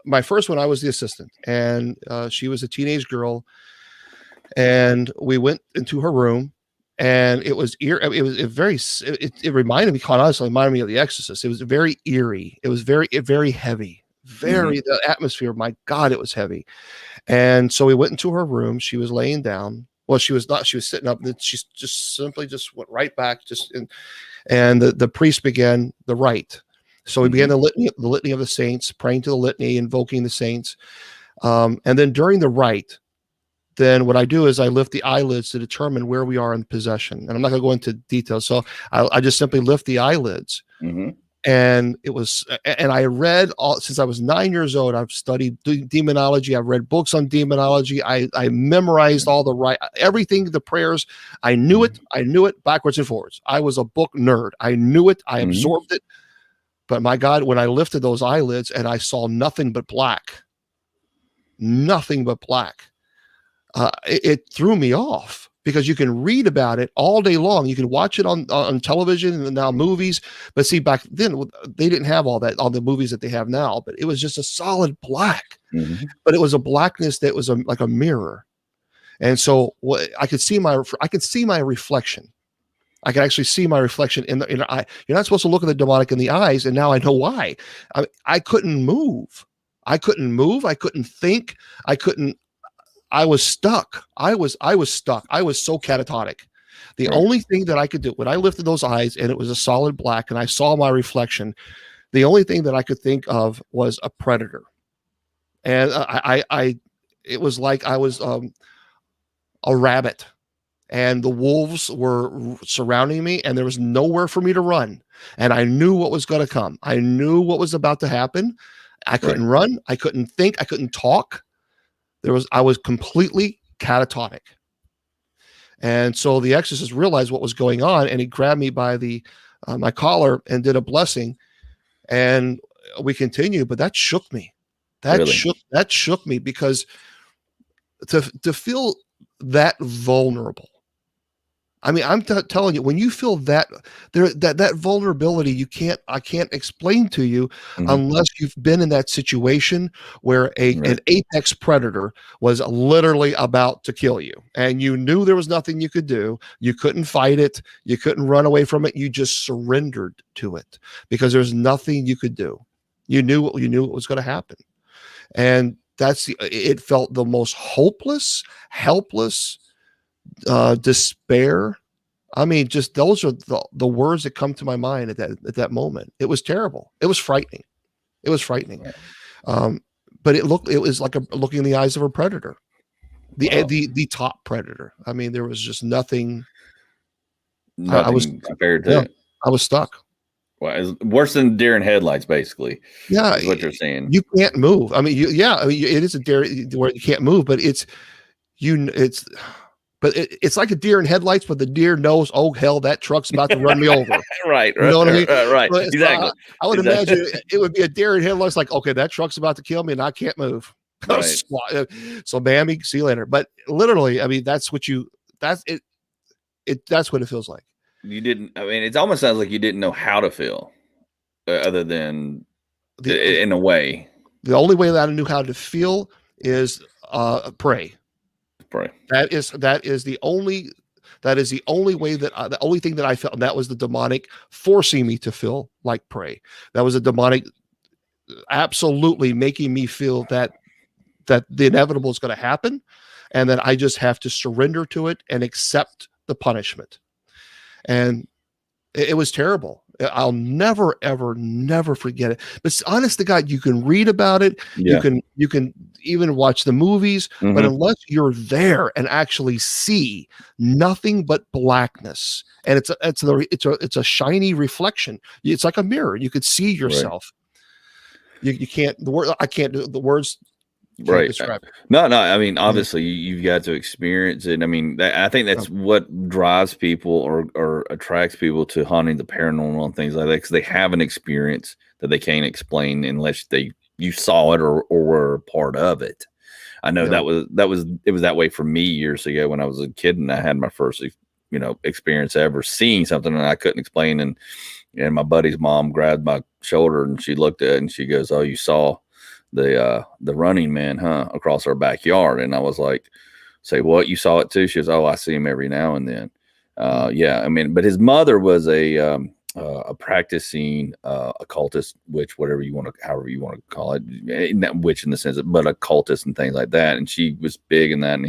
my first one, I was the assistant, and she was a teenage girl, and we went into her room, and it was it reminded me, quite honestly, reminded me of The Exorcist. It was very eerie. It was very heavy. The atmosphere, my God, it was heavy. And so we went into her room. She was laying down. Well, she was not. She was sitting up. She just simply went right back. And the priest began the rite. So we began the litany of the saints, praying to the litany, invoking the saints. And then during the rite, then what I do is I lift the eyelids to determine where we are in possession. And I'm not going to go into details. So I just simply lift the eyelids. And I read since I was 9 years old. I've studied demonology. I've read books on demonology. I memorized everything, the prayers. I knew it backwards and forwards. I was a book nerd. I knew it. I absorbed it. But my God, when I lifted those eyelids and I saw nothing but black, it threw me off. Because you can read about it all day long. You can watch it on television and now movies. But see, back then, they didn't have all the movies that they have now. But it was just a solid black. But it was a blackness that was like a mirror. And so I could see my reflection. I could actually see my reflection in the eye. You're not supposed to look at the demonic in the eyes. And now I know why. I couldn't move. I couldn't think. I was stuck. I was stuck. I was so catatonic. The only thing that I could do when I lifted those eyes and it was a solid black and I saw my reflection, the only thing that I could think of was a predator. And it was like I was a rabbit, and the wolves were surrounding me, and there was nowhere for me to run. And I knew what was going to come. I knew what was about to happen. I couldn't run. I couldn't think. I couldn't talk. I was completely catatonic. And so the exorcist realized what was going on, and he grabbed me by my collar and did a blessing, and we continued. But that shook me. That shook me, because to feel that vulnerable. I'm telling you, when you feel that vulnerability, I can't explain to you unless you've been in that situation where an apex predator was literally about to kill you, and you knew there was nothing you could do. You couldn't fight it. You couldn't run away from it. You just surrendered to it because there's nothing you could do. You knew what was going to happen, and it felt the most hopeless, helpless. Despair. Just those are the words that come to my mind at that moment. It was terrible. It was frightening. But it was like looking in the eyes of a predator, the top predator. There was just nothing. I was compared to. I was stuck. Well, it's worse than deer in headlights, basically. Yeah, is what you're saying. You can't move. It is a deer where you can't move, but it's. But it's like a deer in headlights, but the deer knows, oh, hell, that truck's about to run me over. Right. You know what I mean? Right. But Exactly. I would imagine it would be a deer in headlights, like, okay, that truck's about to kill me and I can't move. Right. So, Bambi, see you later. But literally, that's what that's what it feels like. You didn't, it almost sounds like you didn't know how to feel other than in a way. The only way that I knew how to feel is pray. That is the only way the only thing that I felt, and that was the demonic forcing me to feel like pray. That was a demonic absolutely making me feel that the inevitable is going to happen, and that I just have to surrender to it and accept the punishment. And it was terrible. I'll never, ever, never forget it. But honest to God, you can read about it. Yeah. You can even watch the movies, but Mhm. unless you're there and actually see nothing but blackness, and it's a shiny reflection. It's like a mirror. You could see Right. yourself. You can't the word I can't do the words can't Right. describe it. No, no. I mean, Mhm. obviously, you've got to experience it. I mean, I think Yeah. that's what drives people or attracts people to haunting the paranormal and things like that, because they have an experience that they can't explain unless you saw it or were a part of it. I know Yeah. it was that way for me years ago when I was a kid and I had my first experience ever seeing something and I couldn't explain, and my buddy's mom grabbed my shoulder and she looked at it and she goes, "Oh, you saw the running man, huh, across our backyard?" And I was like, "Say what? You saw it too?" She goes, "Oh, I see him every now and then." Mm. Yeah, I mean, but his mother was a practicing occultist, witch, whatever you want to, however you want to call it, not witch in the sense of, but occultist and things like that. And she was big in that,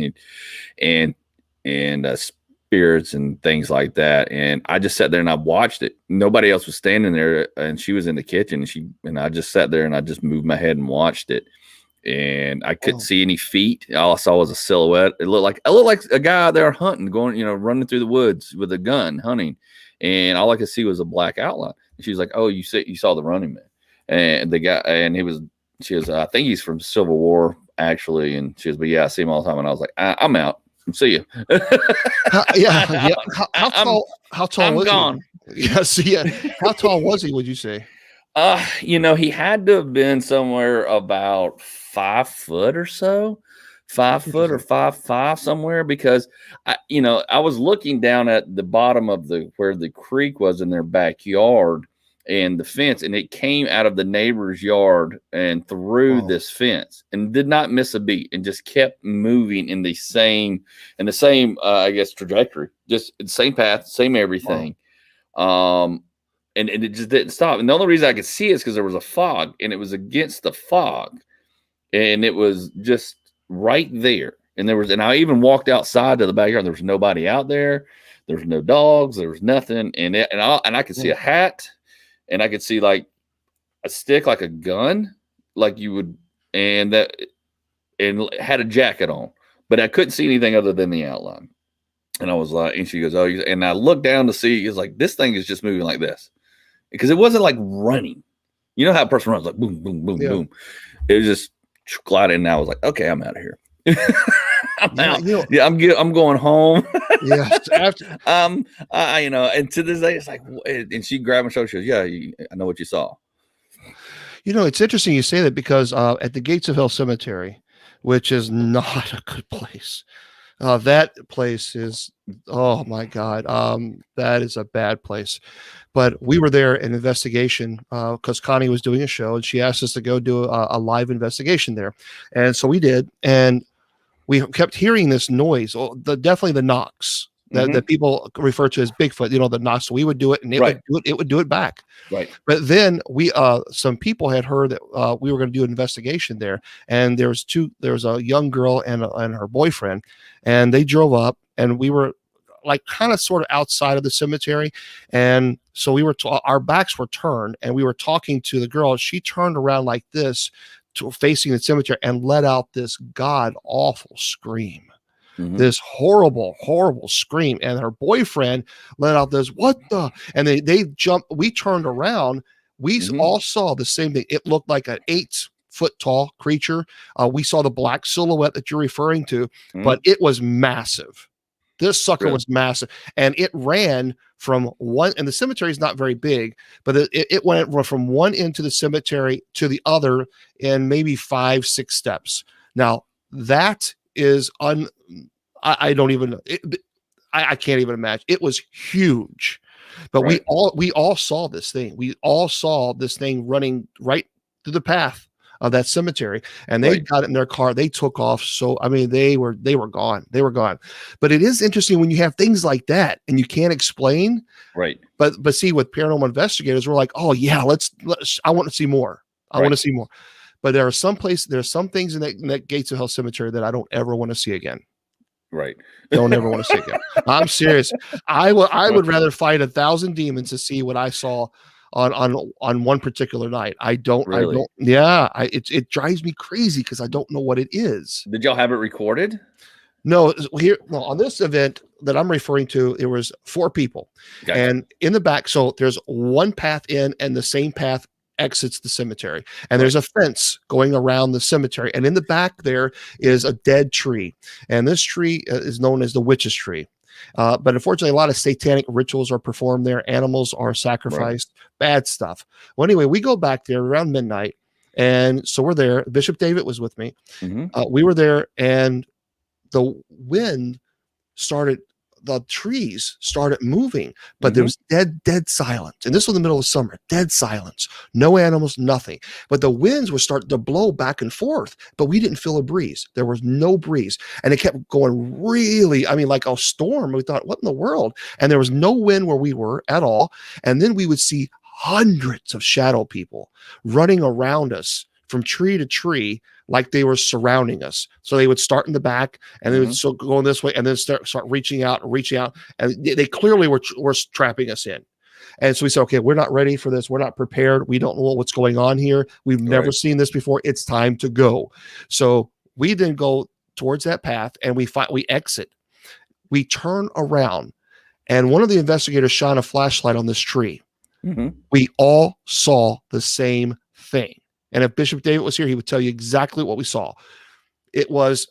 and spirits and things like that. And I just sat there and I watched it. Nobody else was standing there, and she was in the kitchen, and I just sat there and I just moved my head and watched it. And I couldn't Wow. see any feet. All I saw was a silhouette. It looked like a guy out there hunting, going, running through the woods with a gun, hunting. And all I could see was a black outline. And she was like, "Oh, you saw the running man." And the guy, and she was, "I think he's from Civil War, actually." And she was, "But yeah, I see him all the time." And I was like, "I'm out. See you." Yeah, yeah. I'm How tall I'm was he? gone. Yes, yeah. How tall was he, would you say? He had to have been somewhere about 5 foot or so, 5 foot or Interesting. 5'5", somewhere, because I was looking down at the bottom of where the creek was in their backyard and the fence, and it came out of the neighbor's yard and through Wow. this fence and did not miss a beat and just kept moving in the same I guess trajectory, just the same path, same Wow. everything. Um, and it just didn't stop. And the only reason I could see it is because there was a fog, and it was against the fog, and it was just right there. And I even walked outside to the backyard. There was nobody out there. There was no dogs. There was nothing. And I could see Mm. a hat, and I could see like a stick, like a gun, like you would, and that, and had a jacket on, but I couldn't see anything other than the outline. And I was like, and she goes, "Oh," and I looked down to see, it's like, this thing is just moving like this, because it wasn't like running. You know how a person runs, like boom, boom, boom, Yeah. boom. It was just gliding, and I was like, "Okay, I'm out of here. I'm Yeah, out. Yeah, I'm going home." yes, after And to this day, it's like, and she grabbed my shoulder. She goes, "Yeah, I know what you saw." it's interesting you say that because, at the Gates of Hell Cemetery, which is not a good place, that place is oh my God, that is a bad place. But we were there in investigation, because Connie was doing a show and she asked us to go do a live investigation there. And so we did. And we kept hearing this noise, definitely the knocks that Hmm. people refer to as Bigfoot, the knocks. So we would do it and Right, it would do it back. right. But then some people had heard that we were going to do an investigation there, and there was a young girl and her boyfriend, and they drove up, and we were like kind of sort of outside of the cemetery, and so our backs were turned, and we were talking to the girl. She turned around like this, facing the cemetery, and let out this god awful scream, Hmm. this horrible, horrible scream. And her boyfriend let out this, "What the?" And they jumped. We turned around. Hmm. All saw the same thing. It looked like an 8 foot tall creature. We saw the black silhouette that you're referring to, but Hmm. it was massive. This sucker Really? was massive. And it ran from one, and the cemetery is not very big, but it went from one end to the cemetery to the other in maybe 5, 6 steps. Now, that is I don't even I can't even imagine. It was huge. But Right, we all saw this thing. We all saw this thing running right through the path of that cemetery, and they right, got in their car. They took off. So I mean, they were gone. They were gone. But it is interesting when you have things like that and you can't explain. right, But see, with paranormal investigators, we're like, oh yeah, let's. I want to see more. I want right. to see more. But there are some things in that Gates of Hell cemetery that I don't ever want to see again. Right. Don't ever want to see it again. I'm serious. I would rather fight 1,000 demons to see what I saw on one particular night. I Really? don't. Yeah, it drives me crazy because I don't know what it is. Did y'all have it recorded? No, here, no, on this event that I'm referring to, it was 4 people, Gotcha. and in the back, so there's one path in, and the same path exits the cemetery, and there's a fence going around the cemetery, and in the back there is a dead tree, and this tree is known as the witch's tree. But unfortunately, a lot of satanic rituals are performed there. Animals are sacrificed, bad stuff. Well, anyway, we go back there around midnight, and so we're there. Bishop David was with me. We were there, and the wind started, the trees started moving, but there was dead silence. And this was in the middle of summer, dead silence, no animals, nothing. But the winds were starting to blow back and forth, but we didn't feel a breeze. There was no breeze. And it kept going really, I mean, like a storm. We thought, what in the world? And there was no wind where we were at all. And then we would see hundreds of shadow people running around us from tree to tree, like they were surrounding us. So they would start in the back, and they would still go this way, and then start reaching out, and they clearly were trapping us in. And so we said, okay, we're not ready for this. We're not prepared. We don't know what's going on here. We've never seen this before. It's time to go. So we then go towards that path, and we exit. We turn around, and one of the investigators shone a flashlight on this tree. We all saw the same thing. And if Bishop David was here, he would tell you exactly what we saw. It was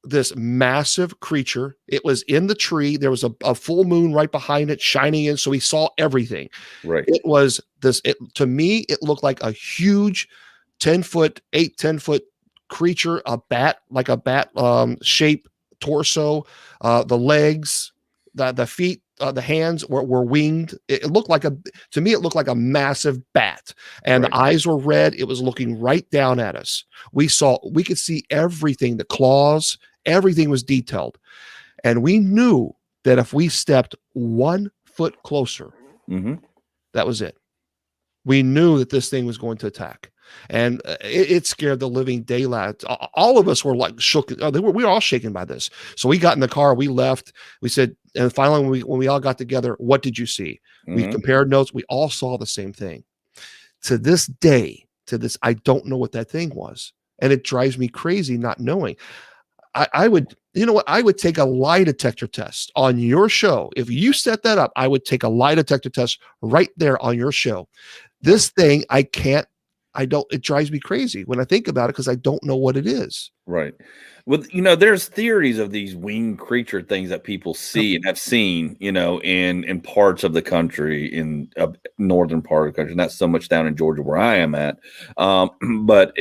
this massive creature. It was in the tree. There was a full moon right behind it shining in. So we saw everything. Right. It was this, to me, it looked like a huge 10 foot creature, a bat, like a bat shape torso, the legs, the feet, the hands were winged. It looked like to me, it looked like a massive bat, and the eyes were red. It was looking right down at us. We could see everything, the claws, everything was detailed. And we knew that if we stepped 1 foot closer, that was it. We knew that this thing was going to attack. And it scared the living daylight. All of us were like shook. We were all shaken by this. So we got in the car, we left. We said, and finally, when we all got together, what did you see? We compared notes. We all saw the same thing. To this day, I don't know what that thing was, and it drives me crazy not knowing. I would, you know what? I would take a lie detector test on your show. If you set that up, I would take a lie detector test right there on your show. This thing, it drives me crazy when I think about it because I don't know what it is. Right. Well, there's theories of these winged creature things that people see and have seen, in parts of the country, in a northern part of the country, not so much down in Georgia where I am at. But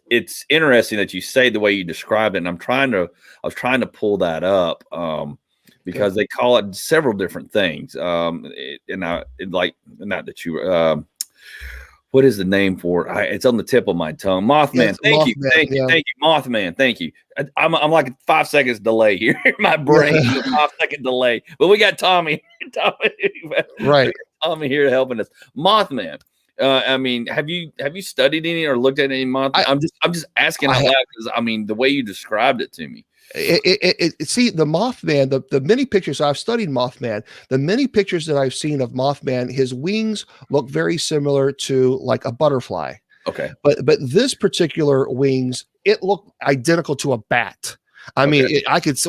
it's interesting that you say the way you described it. And I was trying to pull that up because they call it several different things. Not that you what is the name for it? It's on the tip of my tongue. Mothman. Thank you. Mothman. Thank you. I'm like a 5 seconds delay here in my brain. 5 second delay. But we got Tommy. Right. Tommy here helping us. Mothman. I mean, have you studied any or looked at any Mothman? I'm just asking out loud because the way you described it to me. See, the Mothman, the many pictures I've studied Mothman, the many pictures that I've seen of Mothman, his wings look very similar to like a butterfly. Okay. But this particular wings, it looked identical to a bat. I mean,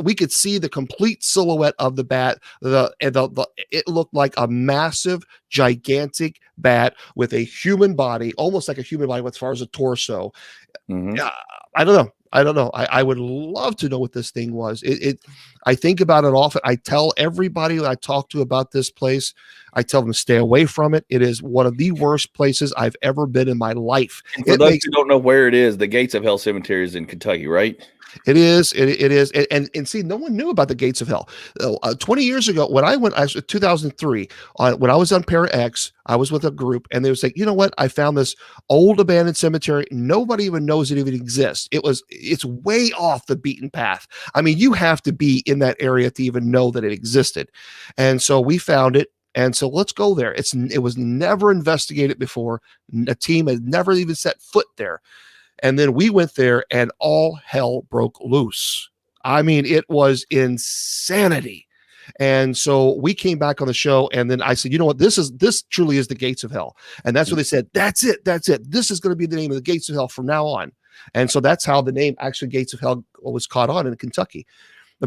we could see the complete silhouette of the bat. It looked like a massive, gigantic bat with a human body, almost like a human body as far as a torso. I don't know. I would love to know what this thing was. I think about it often. I tell everybody I talk to about this place, I tell them to stay away from it. It is one of the worst places I've ever been in my life. And for those who don't know where it is, the Gates of Hell Cemetery is in Kentucky, right? It is. It is. And see, no one knew about the Gates of Hell. 20 years ago, when I went, 2003, when I was on Para X, I was with a group, and they would say, you know what? I found this old abandoned cemetery. Nobody even knows it even exists. It's way off the beaten path. I mean, you have to be in that area to even know that it existed. And so we found it. And so let's go there. It was never investigated before. A team had never even set foot there. And then we went there, and all hell broke loose. I mean, it was insanity. And so we came back on the show, and then I said, you know what, this truly is the gates of hell. And that's what they said. That's it. This is going to be the name of the gates of hell from now on. And so that's how the name actually Gates of Hell was caught on in Kentucky,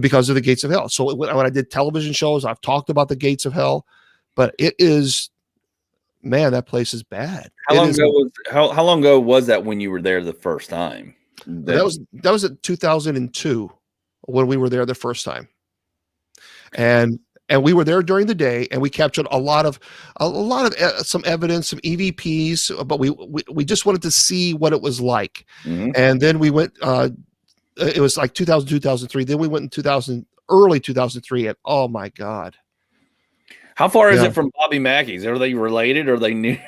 because of the gates of hell. So when I did television shows, I've talked about the gates of hell, but it is, man, that place is bad. How long ago was that when you were there the first time? That was at 2002 when we were there the first time. And we were there during the day, and we captured a lot of some evidence, some EVPs, but we just wanted to see what it was like. And then we went, it was like 2000, 2003. Then we went in early 2003, and oh my God. How far is it from Bobby Mackey's? Are they related, or are they new?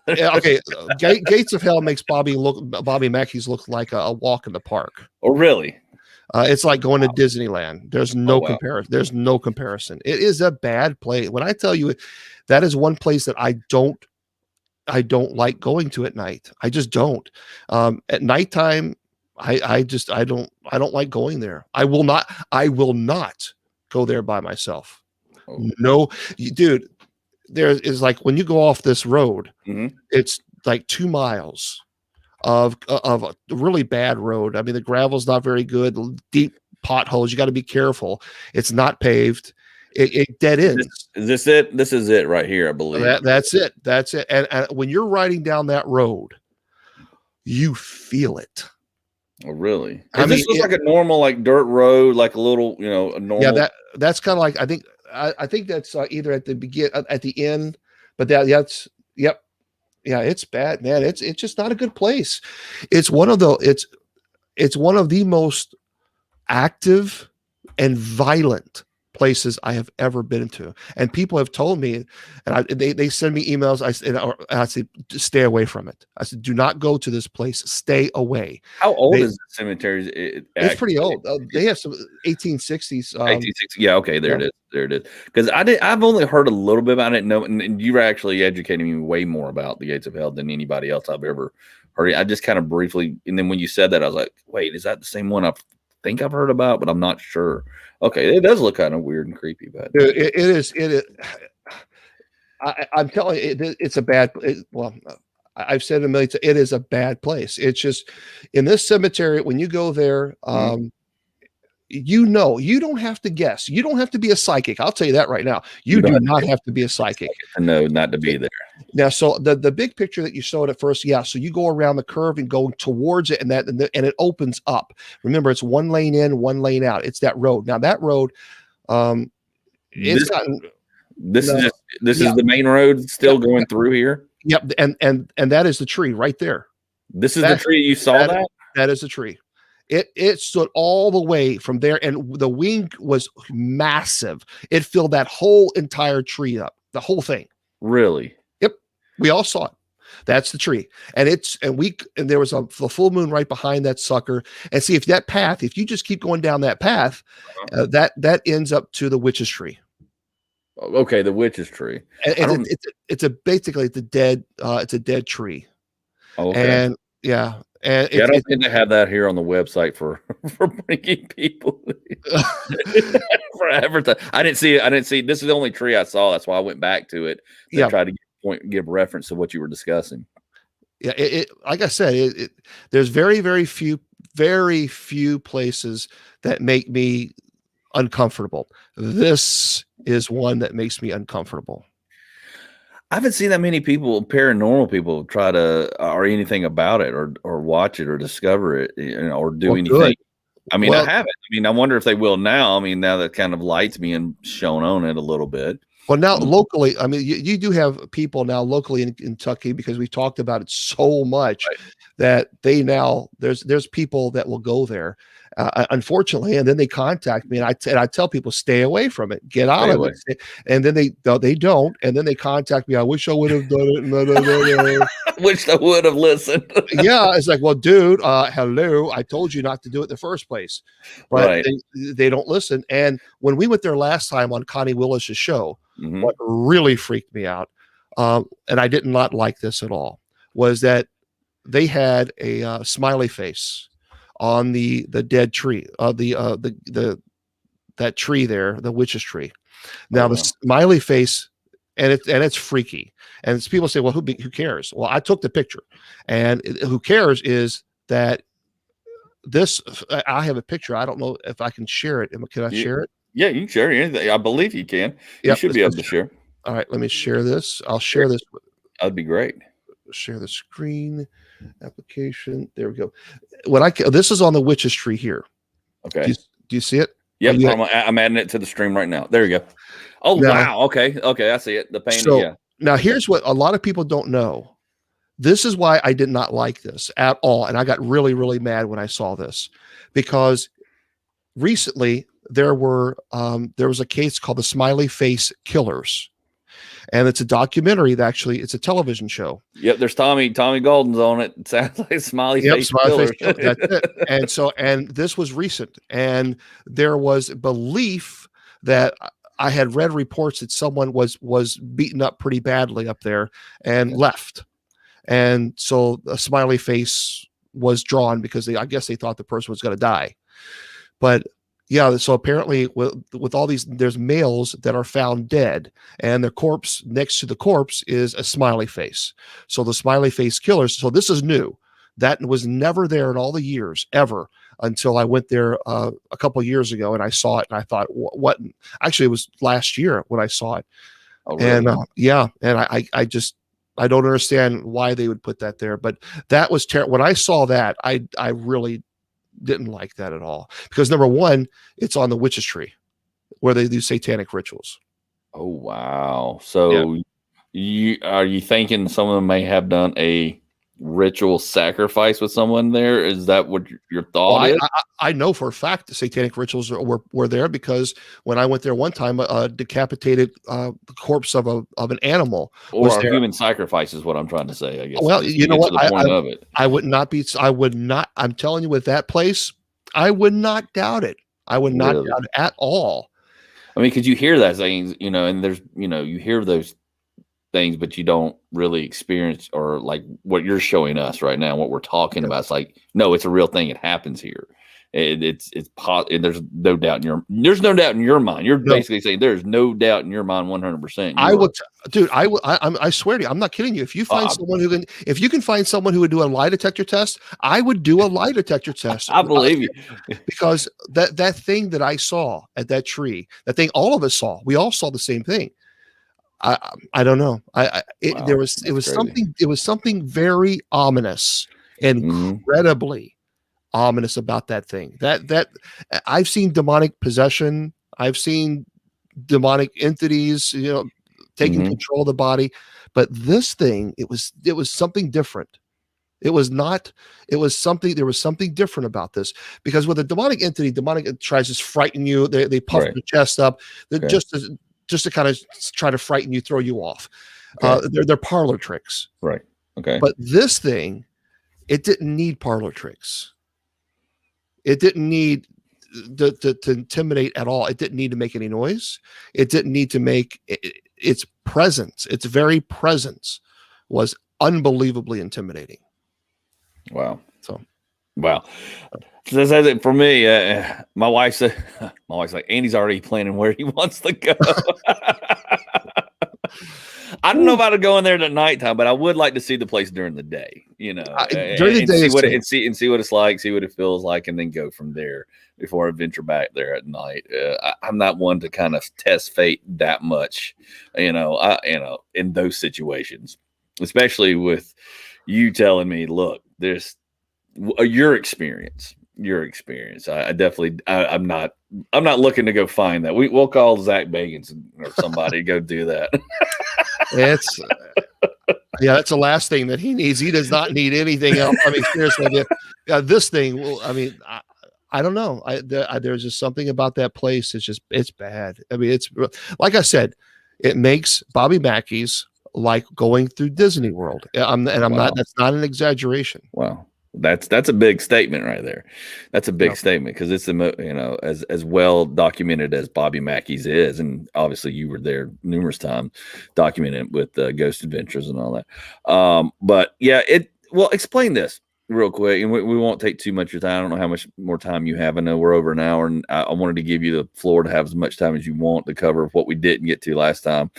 Okay. Gates of Hell makes Bobby Mackey's look like a walk in the park. Oh, really? It's like going to Disneyland. There's no comparison. There's no comparison. It is a bad place. When I tell you, that is one place that I don't like going to at night. I just don't. At nighttime, I don't like going there. I will not go there by myself. Oh. No, dude, there is, like, when you go off this road, it's like 2 miles of a really bad road. I mean, the gravel's not very good, deep potholes. You got to be careful. It's not paved. It dead ends. Is this it? This is it right here, I believe. That's it. And when you're riding down that road, you feel it. Oh, really? This looks like a normal, like, dirt road, like a little, a normal. Yeah, that's kind of like, I think that's either at the end, but that's yep. Yeah, it's bad, man. It's just not a good place. It's one of the most active and violent places I have ever been to. And people have told me, and they send me emails. I said, stay away from it. I said, do not go to this place. Stay away. How old is the cemetery? It's pretty old. They have some 1860s. 1860. Yeah. Okay. There it is. Because I've only heard a little bit about it. No, and you were actually educating me way more about the gates of hell than anybody else I've ever heard. I just kind of briefly, and then when you said that, I was like, wait, is that the same one I think I've heard about, but I'm not sure. Okay, it does look kind of weird and creepy, but it is. I'm telling you, it's a bad. I've said it a million times. It is a bad place. It's just, in this cemetery, when you go there, you don't have to guess. You don't have to be a psychic. I'll tell you that right now. You do not have to be a psychic. No, not to be there. Now, so the big picture that you showed at first, yeah. So you go around the curve and go towards it, and it opens up. Remember, it's 1 lane in, 1 lane out. It's that road. Now that road, this is the main road still going through here. Yep, and that is the tree right there. This is the tree you saw. That is the tree. It stood all the way from there, and the wing was massive. It filled that whole entire tree up, the whole thing. Really? Yep. We all saw it. That's the tree. And there was a full moon right behind that sucker. And see, if you just keep going down that path, that ends up to the witch's tree. Okay, the witch's tree. And it's basically a dead tree. Okay. And yeah. And I don't think they have that here on the website for bringing people for advertising. I didn't see. This is the only tree I saw. That's why I went back to it to try to give reference to what you were discussing. Yeah, like I said, there's very, very few places that make me uncomfortable. This is one that makes me uncomfortable. I haven't seen that many paranormal people try to or anything about it or watch it or discover it, or do anything. Good. I mean, I haven't. I mean, I wonder if they will now. I mean, now that kind of light's being shown on it a little bit. Well, now locally, I mean, you do have people now locally in Kentucky, because we've talked about it so much that there's people that will go there. Unfortunately, and then they contact me, and I tell people, stay away from it, get out of it, and then they don't, and then they contact me. I wish I would have done it. Wish I would have listened. Yeah, it's like, well, dude, hello, I told you not to do it in the first place, but they don't listen. And when we went there last time on Connie Willis's show, what really freaked me out, and I did not like this at all, was that they had a smiley face on the dead tree, that tree there, the witch's tree. Now the smiley face, and it's freaky. And it's, people say, well, who cares? Well, I took the picture, and who cares is that this. I have a picture. I don't know if I can share it. Can I share it? Yeah, you can share anything. I believe you can. You should be able to share. All right, let me share this. I'll share this. That'd be great. Share the screen application. There we go. This is on the witch's tree here. Okay. Do you see it? Yep. I'm adding it to the stream right now. There you go. Oh, wow. Okay. I see it. The painting. So, now here's what a lot of people don't know. This is why I did not like this at all. And I got really, really mad when I saw this, because recently there was a case called the Smiley Face Killers. And it's a documentary that it's a television show. Yep, there's Tommy Golden's on it. It sounds like Smiley Face Killer. That's it. And this was recent. And there was belief that I had read reports that someone was beaten up pretty badly up there and left. And so a smiley face was drawn because I guess they thought the person was going to die. But yeah, so apparently with all these, there's males that are found dead, and the corpse next to the corpse is a smiley face. So the Smiley Face Killers. So this is new. That was never there in all the years ever until I went there a couple of years ago, and I saw it, and I thought, what? Actually, it was last year when I saw it. Oh, really? And I don't understand why they would put that there, but that was terrible. When I saw that, I really didn't like that at all, because number one, it's on the witch's tree where they do satanic rituals. Oh, wow. So are you thinking someone may have done a ritual sacrifice with someone there? Is that what your thought is? I know for a fact the satanic rituals were there, because when I went there one time, a decapitated the corpse of an animal or a human sacrifice is what I'm trying to say, I guess. Well, you know what? I would not. I'm telling you, with that place, I would not doubt it. I would not doubt it at all. I mean, because you hear that things, and there's, you hear those things, but you don't really experience, or like what you're showing us right now, what we're talking about. It's like, no, it's a real thing. It happens here. There's no doubt in your mind. You're basically saying there's no doubt in your mind 100%. I swear to you, I'm not kidding you. If you find if you can find someone who would do a lie detector test, I would do a lie detector test. I believe you. Because that thing that I saw at that tree, that thing all of us saw, we all saw the same thing. I don't know. It was something very ominous, incredibly ominous about that thing. That I've seen demonic possession. I've seen demonic entities, taking control of the body, but this thing, it was something different. There was something different about this, because with a demonic entity, tries to frighten you. They puff their chest up. Just to kind of try to frighten you, throw you off. They're parlor tricks. Right. Okay. But this thing, it didn't need parlor tricks. It didn't need to intimidate at all. It didn't need to make any noise. It didn't need to make its presence. Its very presence was unbelievably intimidating. Wow. Wow. So that's it for me. My wife's like, Andy's already planning where he wants to go. I don't know about going there at nighttime, but I would like to see the place during the day, during the day, see what it's like, see what it feels like, and then go from there before I venture back there at night. I'm not one to kind of test fate that much, in those situations, especially with you telling me, look, there's your experience. I definitely, I'm not looking to go find that. We'll call Zach Bagans or somebody to go do that. That's the last thing that he needs. He does not need anything else. I mean, seriously, this thing. Well, I mean, I don't know. There's just something about that place. It's bad. I mean, it's like I said, it makes Bobby Mackey's like going through Disney World. I'm not. That's not an exaggeration. Wow. That's a big statement right there. That's a big statement, because it's as well documented as Bobby Mackey's is, and obviously you were there numerous times, documented with Ghost Adventures and all that. But yeah, explain this. real quick, and we won't take too much of your time. I don't know how much more time you have. I know we're over an hour, and I wanted to give you the floor to have as much time as you want to cover what we didn't get to last time.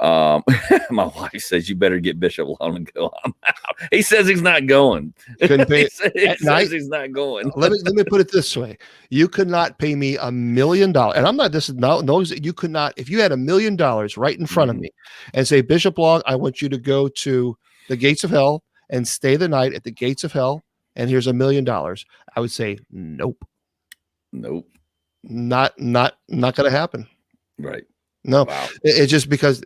My wife says you better get Bishop Long and go. I'm out. He says he's not going. Couldn't pay he says he's not going. Let me put it this way: you could not pay me $1 million, and I'm not. This is no. You could not. If you had $1 million right in front of me, and say, Bishop Long, I want you to go to the gates of hell and stay the night at the gates of hell, and here's $1 million, I would say, nope, not going to happen. Right. No, wow. It's just because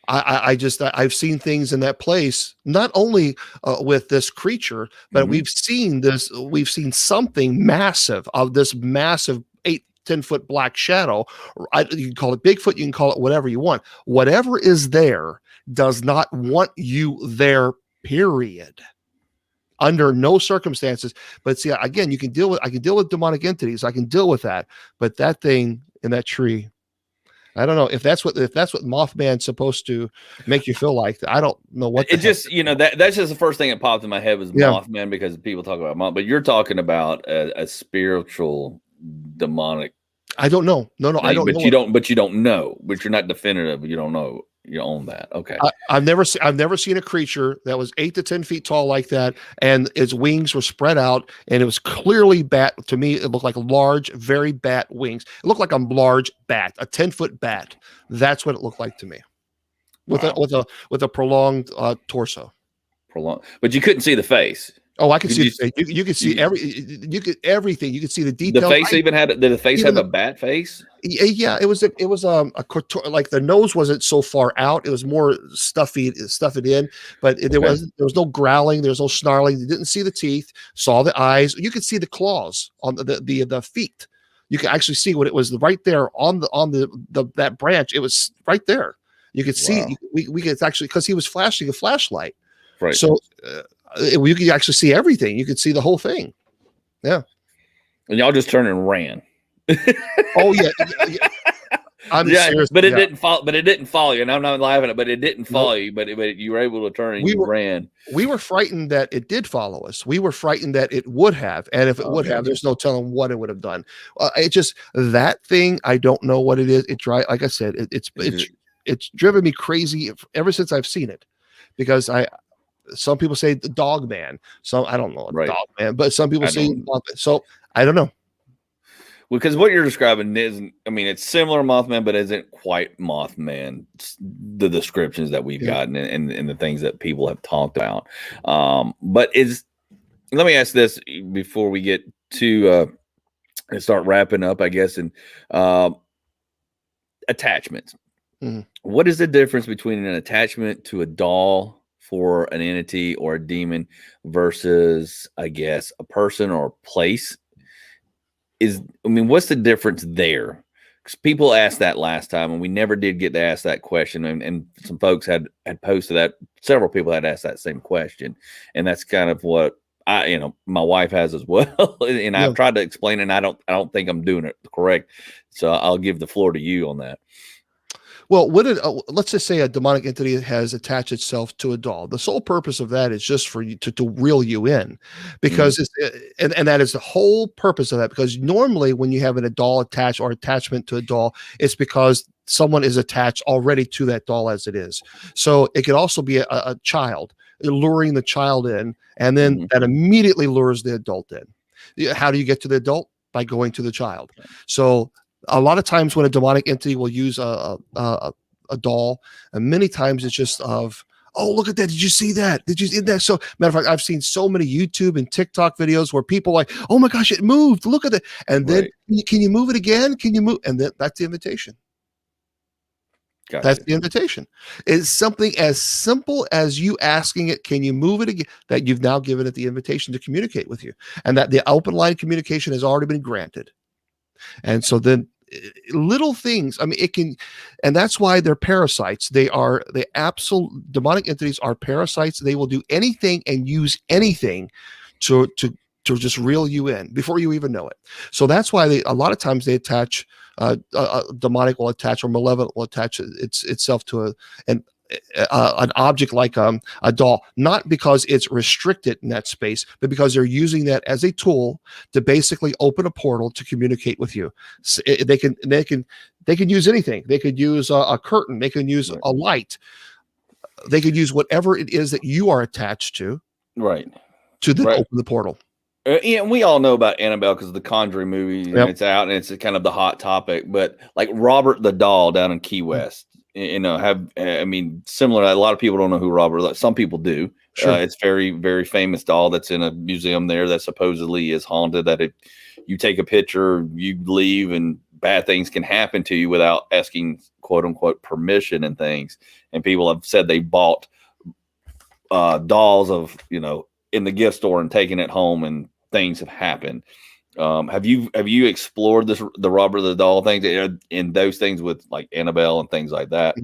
I've seen things in that place, not only with this creature, but we've seen something massive of this massive 8-10 foot black shadow. You can call it Bigfoot, you can call it whatever you want. Whatever is there does not want you there, period. Under no circumstances. But see, again, I can deal with demonic entities. I can deal with that. But that thing in that tree, I don't know if that's what Mothman's supposed to make you feel like. I don't know what it just, that's just the first thing that popped in my head was Mothman, because people talk about Moth, but you're talking about a spiritual demonic. I don't know. No, I don't know. But you don't know, but you're not definitive. You don't know. You own that. Okay. I've never seen a creature that was 8 to 10 feet tall like that, and its wings were spread out, and it was clearly bat. To me, it looked like large, very bat wings. It looked like a large bat, a 10-foot bat. That's what it looked like to me, with a prolonged torso. But you couldn't see the face. Oh, I can see. You could see everything. You could see the detail. The face did the face have a bat face? Yeah, it was like the nose wasn't so far out. It was more stuffed in, but there was no growling. There was no snarling. You didn't see the teeth. Saw the eyes. You could see the claws on the feet. You could actually see what it was right there on that branch. It was right there. You could see. We could actually, because he was flashing a flashlight. Right. So. You could actually see everything. You could see the whole thing. Yeah. And y'all just turned and ran. Oh yeah. I'm serious. But it didn't fall. But it didn't follow you. And I'm not laughing at it. But it didn't follow you. But you were able to turn and you ran. We were frightened that it did follow us. We were frightened that it would have. And if it would have, there's no telling what it would have done. It just, that thing. I don't know what it is. Like I said, it's driven me crazy ever since I've seen it, because some people say the dog man. I don't know dog man, but some people say Mothman. So I don't know. Because what you're describing isn't, it's similar to Mothman, but isn't quite Mothman. The descriptions that we've gotten and the things that people have talked about. But let me ask this before we get to and start wrapping up, I guess, and attachments. Mm-hmm. What is the difference between an attachment to a doll for an entity or a demon versus, I guess, a person or a place? What's the difference there? Because people asked that last time, and we never did get to ask that question. And some folks had posted that. Several people had asked that same question, and that's kind of what my wife has as well. And I've tried to explain it, and I don't think I'm doing it correct. So I'll give the floor to you on that. Well, let's just say a demonic entity has attached itself to a doll. The sole purpose of that is just for you to reel you in, because and that is the whole purpose of that. Because normally when you have a doll attached or attachment to a doll, it's because someone is attached already to that doll as it is. So it could also be a child, luring the child in, and then that immediately lures the adult in. How do you get to the adult? By going to the child. So a lot of times when a demonic entity will use a doll, and many times it's just oh, look at that. Did you see that? Did you see that? So matter of fact, I've seen so many YouTube and TikTok videos where people are like, oh my gosh, it moved. Look at it. And then can you move it again? Can you move? And then that's the invitation. Gotcha. That's the invitation. It's something as simple as you asking it, can you move it again? That you've now given it the invitation to communicate with you. And that the open line communication has already been granted. And so then little things, it can, and that's why they're parasites. The absolute demonic entities are parasites. They will do anything and use anything to just reel you in before you even know it. So that's why a lot of times they attach, demonic will attach, or malevolent will attach itself to and an object like a doll, not because it's restricted in that space, but because they're using that as a tool to basically open a portal to communicate with you. So they can use anything. They could use a curtain. They can use a light. They could use whatever it is that you are attached to, right, to then open the portal. Yeah, and we all know about Annabelle because of the Conjuring movie, and it's out, and it's kind of the hot topic. But like Robert the Doll down in Key West, similar. A lot of people don't know who Robert. Some people do. Sure. It's very, very famous doll that's in a museum there that supposedly is haunted. That if you take a picture, you leave, and bad things can happen to you without asking "quote unquote" permission and things. And people have said they bought dolls of in the gift store and taken it home, and things have happened. Have you explored the Robert the Doll things in those things with like Annabelle and things like that?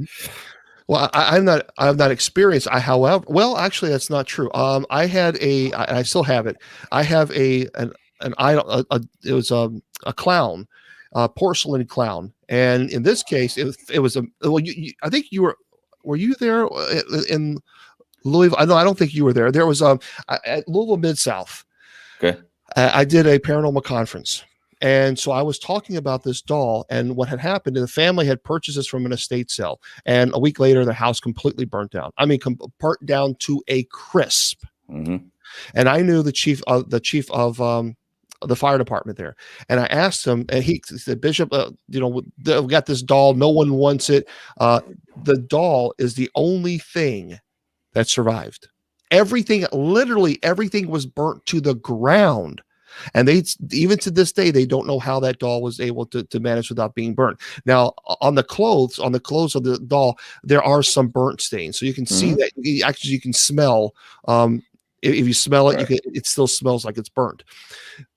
Well, I've not experienced. Actually, that's not true. I still have it. I have an idol. It was a clown, a porcelain clown, and in this case, it was a. Well, I think you were you there in Louisville? I don't think you were there. There was at Louisville Mid-South. Okay. I did a paranormal conference. And so I was talking about this doll and what had happened. And the family had purchased this from an estate sale. And a week later, the house completely burnt down. I mean, burnt down to a crisp. Mm-hmm. And I knew the chief of the fire department there. And I asked him, and he said, Bishop, we got this doll. No one wants it. The doll is the only thing that survived. Literally everything was burnt to the ground. And even to this day, they don't know how that doll was able to manage without being burnt. Now, on the clothes of the doll, there are some burnt stains. So you can see that you can smell. If you smell it, it still smells like it's burnt.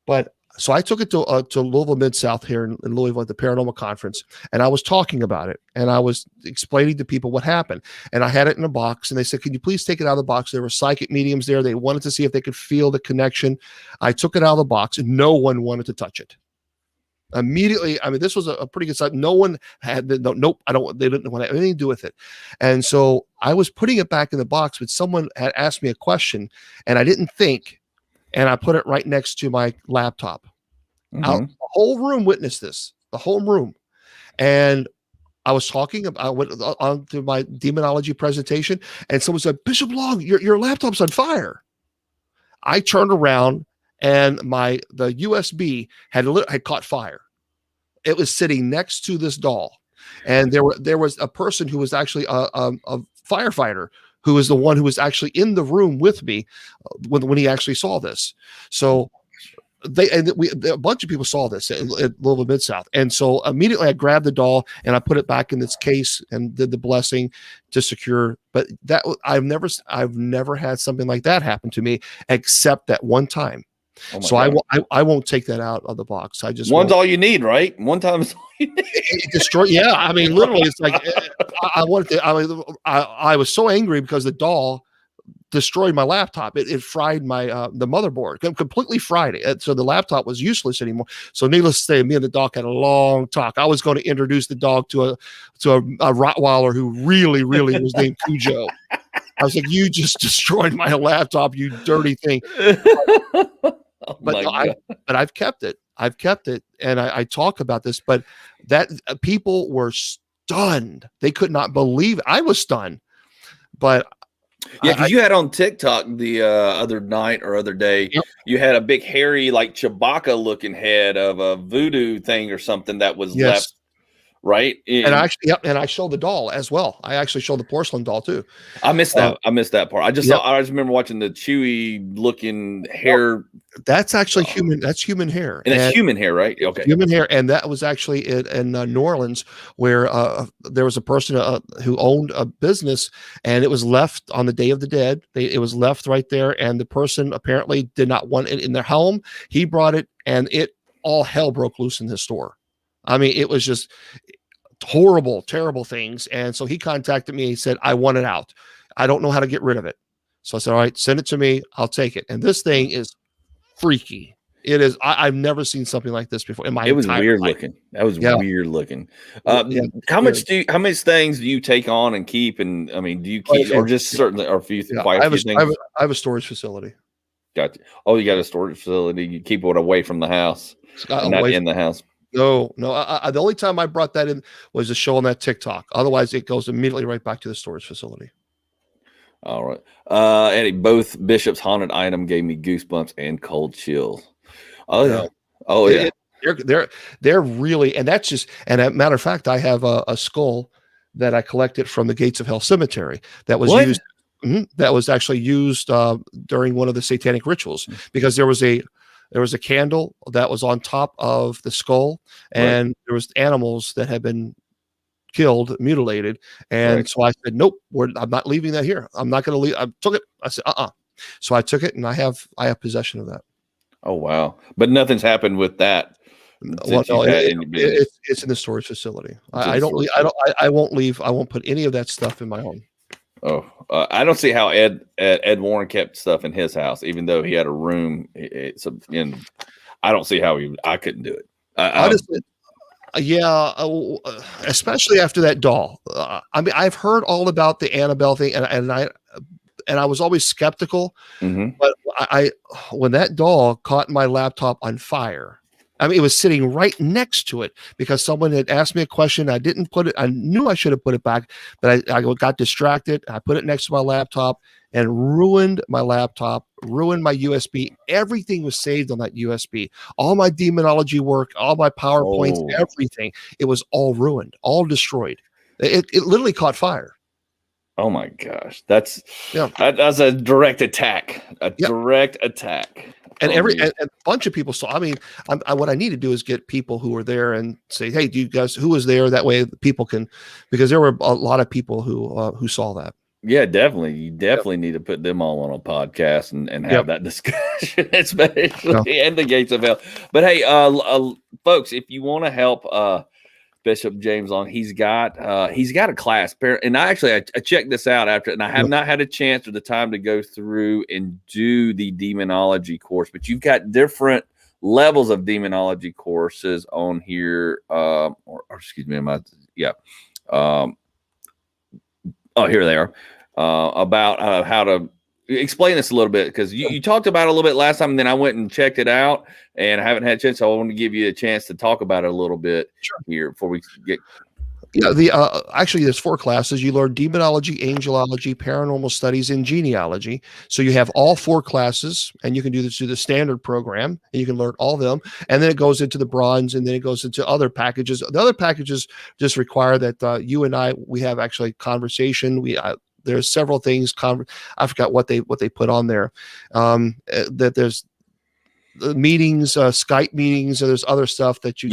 But so I took it to Louisville Mid-South here in Louisville at the Paranormal Conference, and I was talking about it, and I was explaining to people what happened. And I had it in a box, and they said, "Can you please take it out of the box?" There were psychic mediums there. They wanted to see if they could feel the connection. I took it out of the box, and no one wanted to touch it. Immediately, I mean, this was a pretty good sign. No one had nope. They didn't want to have anything to do with it. And so I was putting it back in the box, but someone had asked me a question, and I didn't think. And I put it right next to my laptop. The whole room witnessed this, the whole room. And I was talking about, I went on to my demonology presentation, and someone said, "Bishop Long, your laptop's on fire." I turned around, and the USB had caught fire. It was sitting next to this doll. And there was a person who was actually a firefighter, who was the one who was actually in the room with me when he actually saw this. So a bunch of people saw this at Louisville Mid-South. And so immediately I grabbed the doll and I put it back in its case and did the blessing to secure. But I've never had something like that happen to me except that one time. Oh so I won't take that out of the box. I just one's all you need, right? One time is all you need. Destroy. Yeah, I mean, literally, it's like I was so angry because the doll destroyed my laptop. It fried my the motherboard, completely fried it. So the laptop was useless anymore. So needless to say, me and the dog had a long talk. I was going to introduce the dog to a Rottweiler who really was named Cujo. I was like, "You just destroyed my laptop, you dirty thing." But I've kept it. And I talk about this, but that people were stunned. They could not believe it. I was stunned. But yeah, because you had on TikTok the other night or other day, you had a big hairy, like Chewbacca looking head of a voodoo thing or something that was left. Right. And I showed the doll as well. I actually showed the porcelain doll too. I missed that. I missed that part. I just remember watching the chewy looking hair. That's actually human. That's human hair. And it's human hair, right? Okay. Human hair. And that was actually in New Orleans, where there was a person who owned a business, and it was left on the Day of the Dead. It was left right there. And the person apparently did not want it in their home. He brought it, and all hell broke loose in his store. I mean, it was just horrible, terrible things. And so he contacted me. He said, "I want it out. I don't know how to get rid of it." So I said, "All right, send it to me. I'll take it." And this thing is freaky. It is. I've never seen something like this before in my It was entire weird life. looking. That was Yeah. weird looking. Yeah. How Weird. much things do you take on and keep? And I mean, do you Quite a keep or few. just certainly or a few Yeah. quite a few things? I have a storage facility. Gotcha. Oh, you got a storage facility. You keep it away from the house and not Away in the house. No, no. The only time I brought that in was to show on that TikTok. Otherwise, it goes immediately right back to the storage facility. All right. Eddie, both Bishop's haunted item gave me goosebumps and cold chills. Oh yeah. Oh yeah. They're really, and that's just, and as a matter of fact, I have a skull that I collected from the Gates of Hell Cemetery that was What? used. That was actually used during one of the satanic rituals, because there was a candle that was on top of the skull, and there was animals that had been killed, mutilated, and Right. so I said, nope, I'm not leaving that here. I'm not going to leave. I took it. I said, So I took it, and I have possession of that. Oh wow. But nothing's happened with that. Well, Since no, you've had any business. it's in the storage facility. It's in I the don't storage leave. I won't leave. I won't put any of that stuff in my home. Oh, I don't see how Ed Warren kept stuff in his house, even though he had a room. I don't see how I couldn't do it. Honestly, yeah, especially after that doll. I mean, I've heard all about the Annabelle thing, and I was always skeptical. But when that doll caught my laptop on fire, I mean, it was sitting right next to it because someone had asked me a question. I didn't put it. I knew I should have put it back, but I got distracted. I put it next to my laptop and ruined my laptop, ruined my USB. Everything was saved on that USB. All my demonology work, all my PowerPoints, everything. It was all ruined, all destroyed. It literally caught fire. Oh my gosh, that's a direct attack. Direct attack. And and a bunch of people saw. I mean, what I need to do is get people who were there and say, "Hey, do you guys who was there?" That way, people can, because there were a lot of people who saw that. Yeah, definitely. You definitely need to put them all on a podcast and have that discussion, especially in the Gates of Hell. But hey, folks, if you want to help Bishop James Long, he's got a class, and I checked this out after, and I have not had a chance or the time to go through and do the demonology course, but you've got different levels of demonology courses on here, or excuse me, here they are, about how to explain this a little bit, because you talked about it a little bit last time, and then I went and checked it out, and I haven't had a chance. So I want to give you a chance to talk about it a little bit here before we get. Yeah, actually, there's 4 classes. You learn demonology, angelology, paranormal studies, and genealogy. So you have all 4 classes, and you can do this through the standard program, and you can learn all of them. And then it goes into the bronze, and then it goes into other packages. The other packages just require that you and we have actually conversation. There's several things. I forgot what they put on there. That there's meetings, Skype meetings, and there's other stuff that you.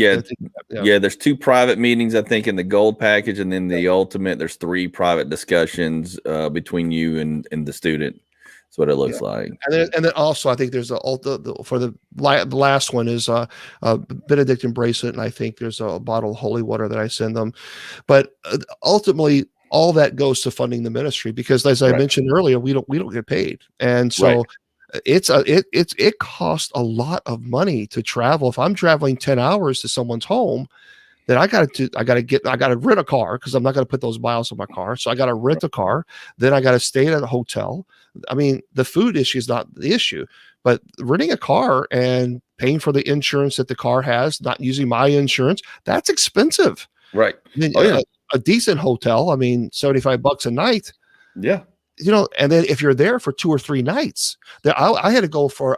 There's 2 private meetings, I think, in the gold package, and then the ultimate. There's 3 private discussions between you and the student. That's what it looks like. And then also, I think there's the last one is a Benedictine bracelet, and I think there's a bottle of holy water that I send them. But ultimately, all that goes to funding the ministry, because, as I mentioned earlier, we don't get paid, and so. It costs a lot of money to travel. If I'm traveling 10 hours to someone's home, then I got to rent a car, because I'm not going to put those miles on my car. So I got to rent a car. Then I got to stay at a hotel. I mean, the food issue is not the issue, but renting a car and paying for the insurance that the car has, not using my insurance, that's expensive. Right. A decent hotel, I mean, $75 a night. Yeah. And then if you're there for 2 or 3 nights, I had to go for,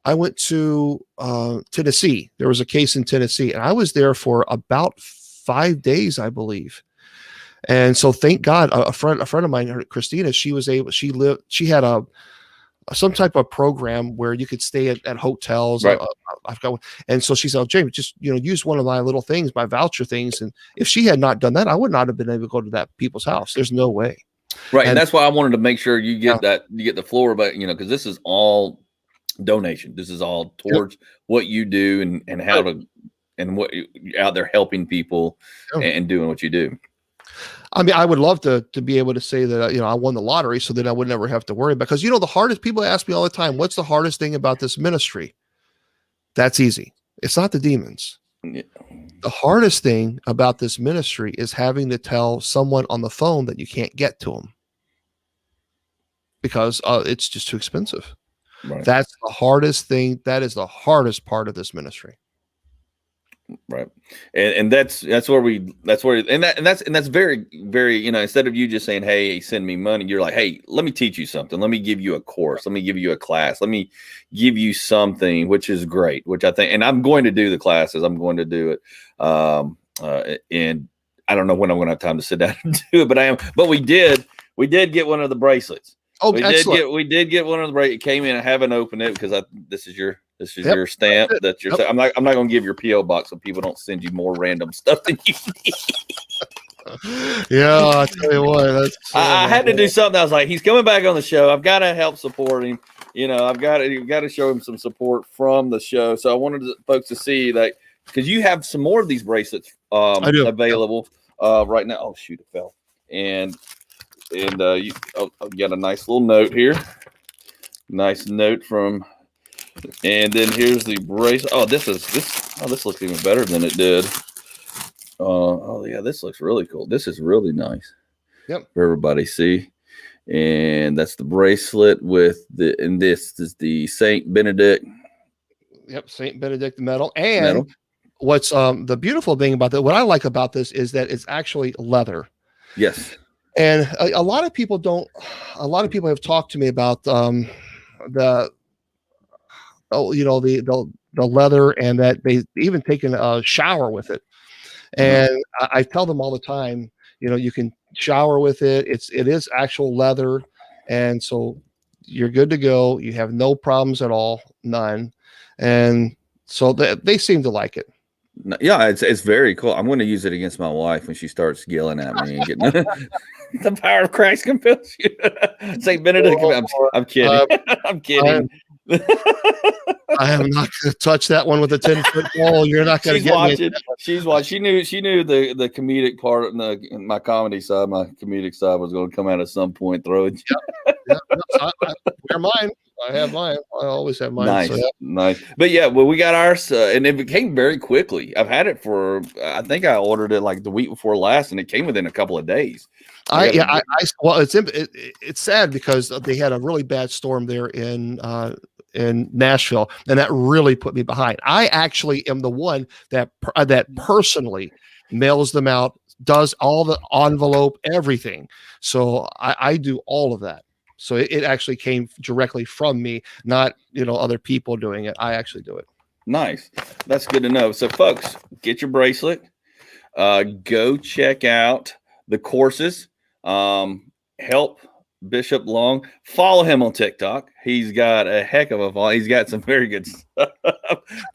I went to Tennessee. There was a case in Tennessee, and I was there for about 5 days, I believe. And so, thank God, a friend of mine, Christina, she had some type of program where you could stay at hotels. Right. I've got one. And so she said, "Oh, James, just use one of my little things, my voucher things." And if she had not done that, I would not have been able to go to that people's house. There's no way. Right. And that's why I wanted to make sure you get you get the floor, but because this is all donation. This is all towards what you do and how to, and what you're out there helping people and doing what you do. I mean, I would love to be able to say that, I won the lottery, so that I would never have to worry, because, the hardest, people ask me all the time, what's the hardest thing about this ministry? That's easy. It's not the demons. Yeah. The hardest thing about this ministry is having to tell someone on the phone that you can't get to them because it's just too expensive. Right. That's the hardest thing. That is the hardest part of this ministry. Right. And that's where and that's very, very, instead of you just saying, hey, send me money, you're like, hey, let me teach you something. Let me give you a course. Let me give you a class. Let me give you something, which is great, which I think, and I'm going to do the classes. I'm going to do it. And I don't know when I'm going to have time to sit down and do it, but we did get one of the bracelets. Oh, we did get one of the bracelets. It came in. I haven't opened it because this is your your stamp that you're saying. I'm not going to give your PO box so people don't send you more random stuff than you need. Yeah, I tell you what, I had to do something. I was like, he's coming back on the show. I've got to help support him. I've got to show him some support from the show. So I wanted folks to see that because you have some more of these bracelets available right now. Oh shoot, it fell. And you got a nice little note here. Nice note from. And then here's the bracelet. Oh, this looks even better than it did. This looks really cool. This is really nice. Yep. For everybody see. And that's the bracelet and this is the Saint Benedict. Yep, Saint Benedict medal. And what's the beautiful thing about that, what I like about this is that it's actually leather. Yes. And a lot of people have talked to me about the leather, and that they even taken a shower with it. And I tell them all the time, you can shower with it. It is actual leather. And so you're good to go. You have no problems at all. None. And so they seem to like it. Yeah, it's very cool. I'm going to use it against my wife when she starts yelling at me and getting the power of Christ compels you. Saint Benedict. I'm kidding. I'm kidding. I am not going to touch that one with a 10-foot pole. You're not going to get watching. She's watching. She knew the comedic part in my comedy side. My comedic side was going to come out at some point. Throw it. Yeah. I wear mine. I have mine. I always have mine. Nice, nice. But yeah, well, we got ours, and it came very quickly. I've had it for. I think I ordered it like the week before last, and it came within a couple of days. Well, it's sad because they had a really bad storm there in Nashville, and that really put me behind. I actually am the one that personally mails them out, does all the envelope, everything. So I do all of that. So it actually came directly from me, not other people doing it. I actually do it. Nice. That's good to know. So folks, get your bracelet. Go check out the courses. Help Bishop Long. Follow him on TikTok. He's got a heck of a follow. He's got some very good stuff.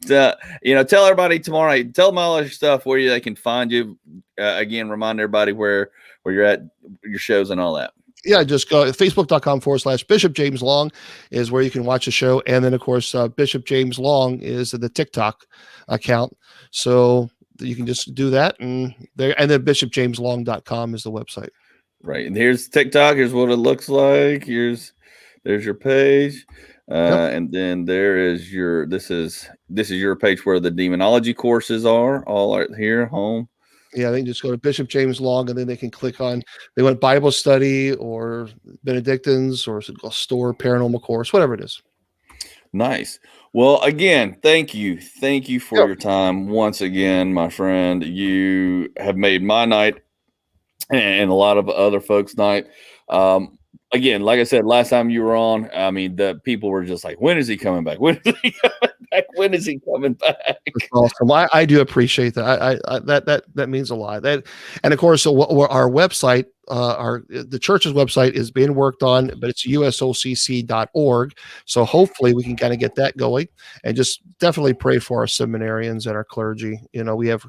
Tell everybody tomorrow. Tell them all your stuff, where they can find you. Again, remind everybody where you're at, your shows and all that. Yeah, just go facebook.com/Bishop James Long is where you can watch the show. And then, of course, Bishop James Long is the TikTok account. So you can just do that. And then bishopjameslong.com is the website. Right. And here's TikTok. Here's what it looks like. There's your page. And then there is this is your page where the demonology courses are all right here, home. Yeah, they can just go to Bishop James Long, and then they can click on, they want Bible study or Benedictines or store paranormal course, whatever it is. Nice. Well, again, thank you for your time once again, my friend. You have made my night and a lot of other folks' night. Again, like I said, last time you were on, I mean, the people were just like, when is he coming back? When is he coming back? When is he coming back? That's awesome. I do appreciate that. That means a lot. And of course, our website, the church's website is being worked on, but it's usocc.org. So hopefully we can kind of get that going, and just definitely pray for our seminarians and our clergy. We have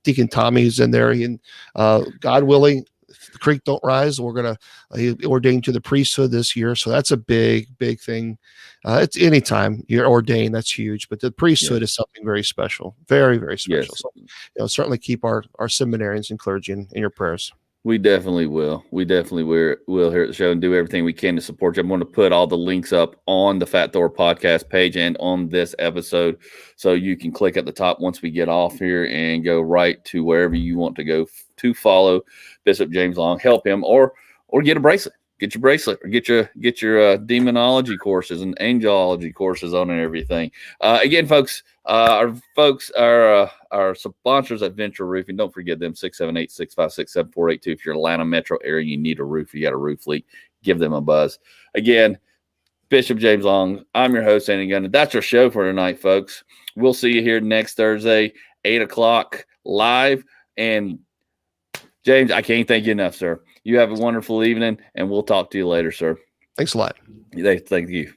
Deacon Tommy's in there, and God willing, if the creek don't rise, we're going to ordain to the priesthood this year. So that's a big thing. It's anytime you're ordained, that's huge, but the priesthood is something very special, very, very special. Yes. So, certainly keep our seminarians and clergy in your prayers. We definitely will. We definitely will here at the show and do everything we can to support you. I'm going to put all the links up on the Fat Thor podcast page and on this episode, so you can click at the top once we get off here and go right to wherever you want to go to follow Bishop James Long, help him, or get a bracelet. Get your bracelet, or get your demonology courses and angelology courses on and everything. Again, folks, our sponsors at Venture Roofing. Don't forget them, 678-656-7482. If you're Atlanta metro area, you need a roof, you got a roof leak, give them a buzz. Again, Bishop James Long, I'm your host, Andy Gunn. That's our show for tonight, folks. We'll see you here next Thursday, 8 o'clock live. And James, I can't thank you enough, sir. You have a wonderful evening, and we'll talk to you later, sir. Thanks a lot. Thank you.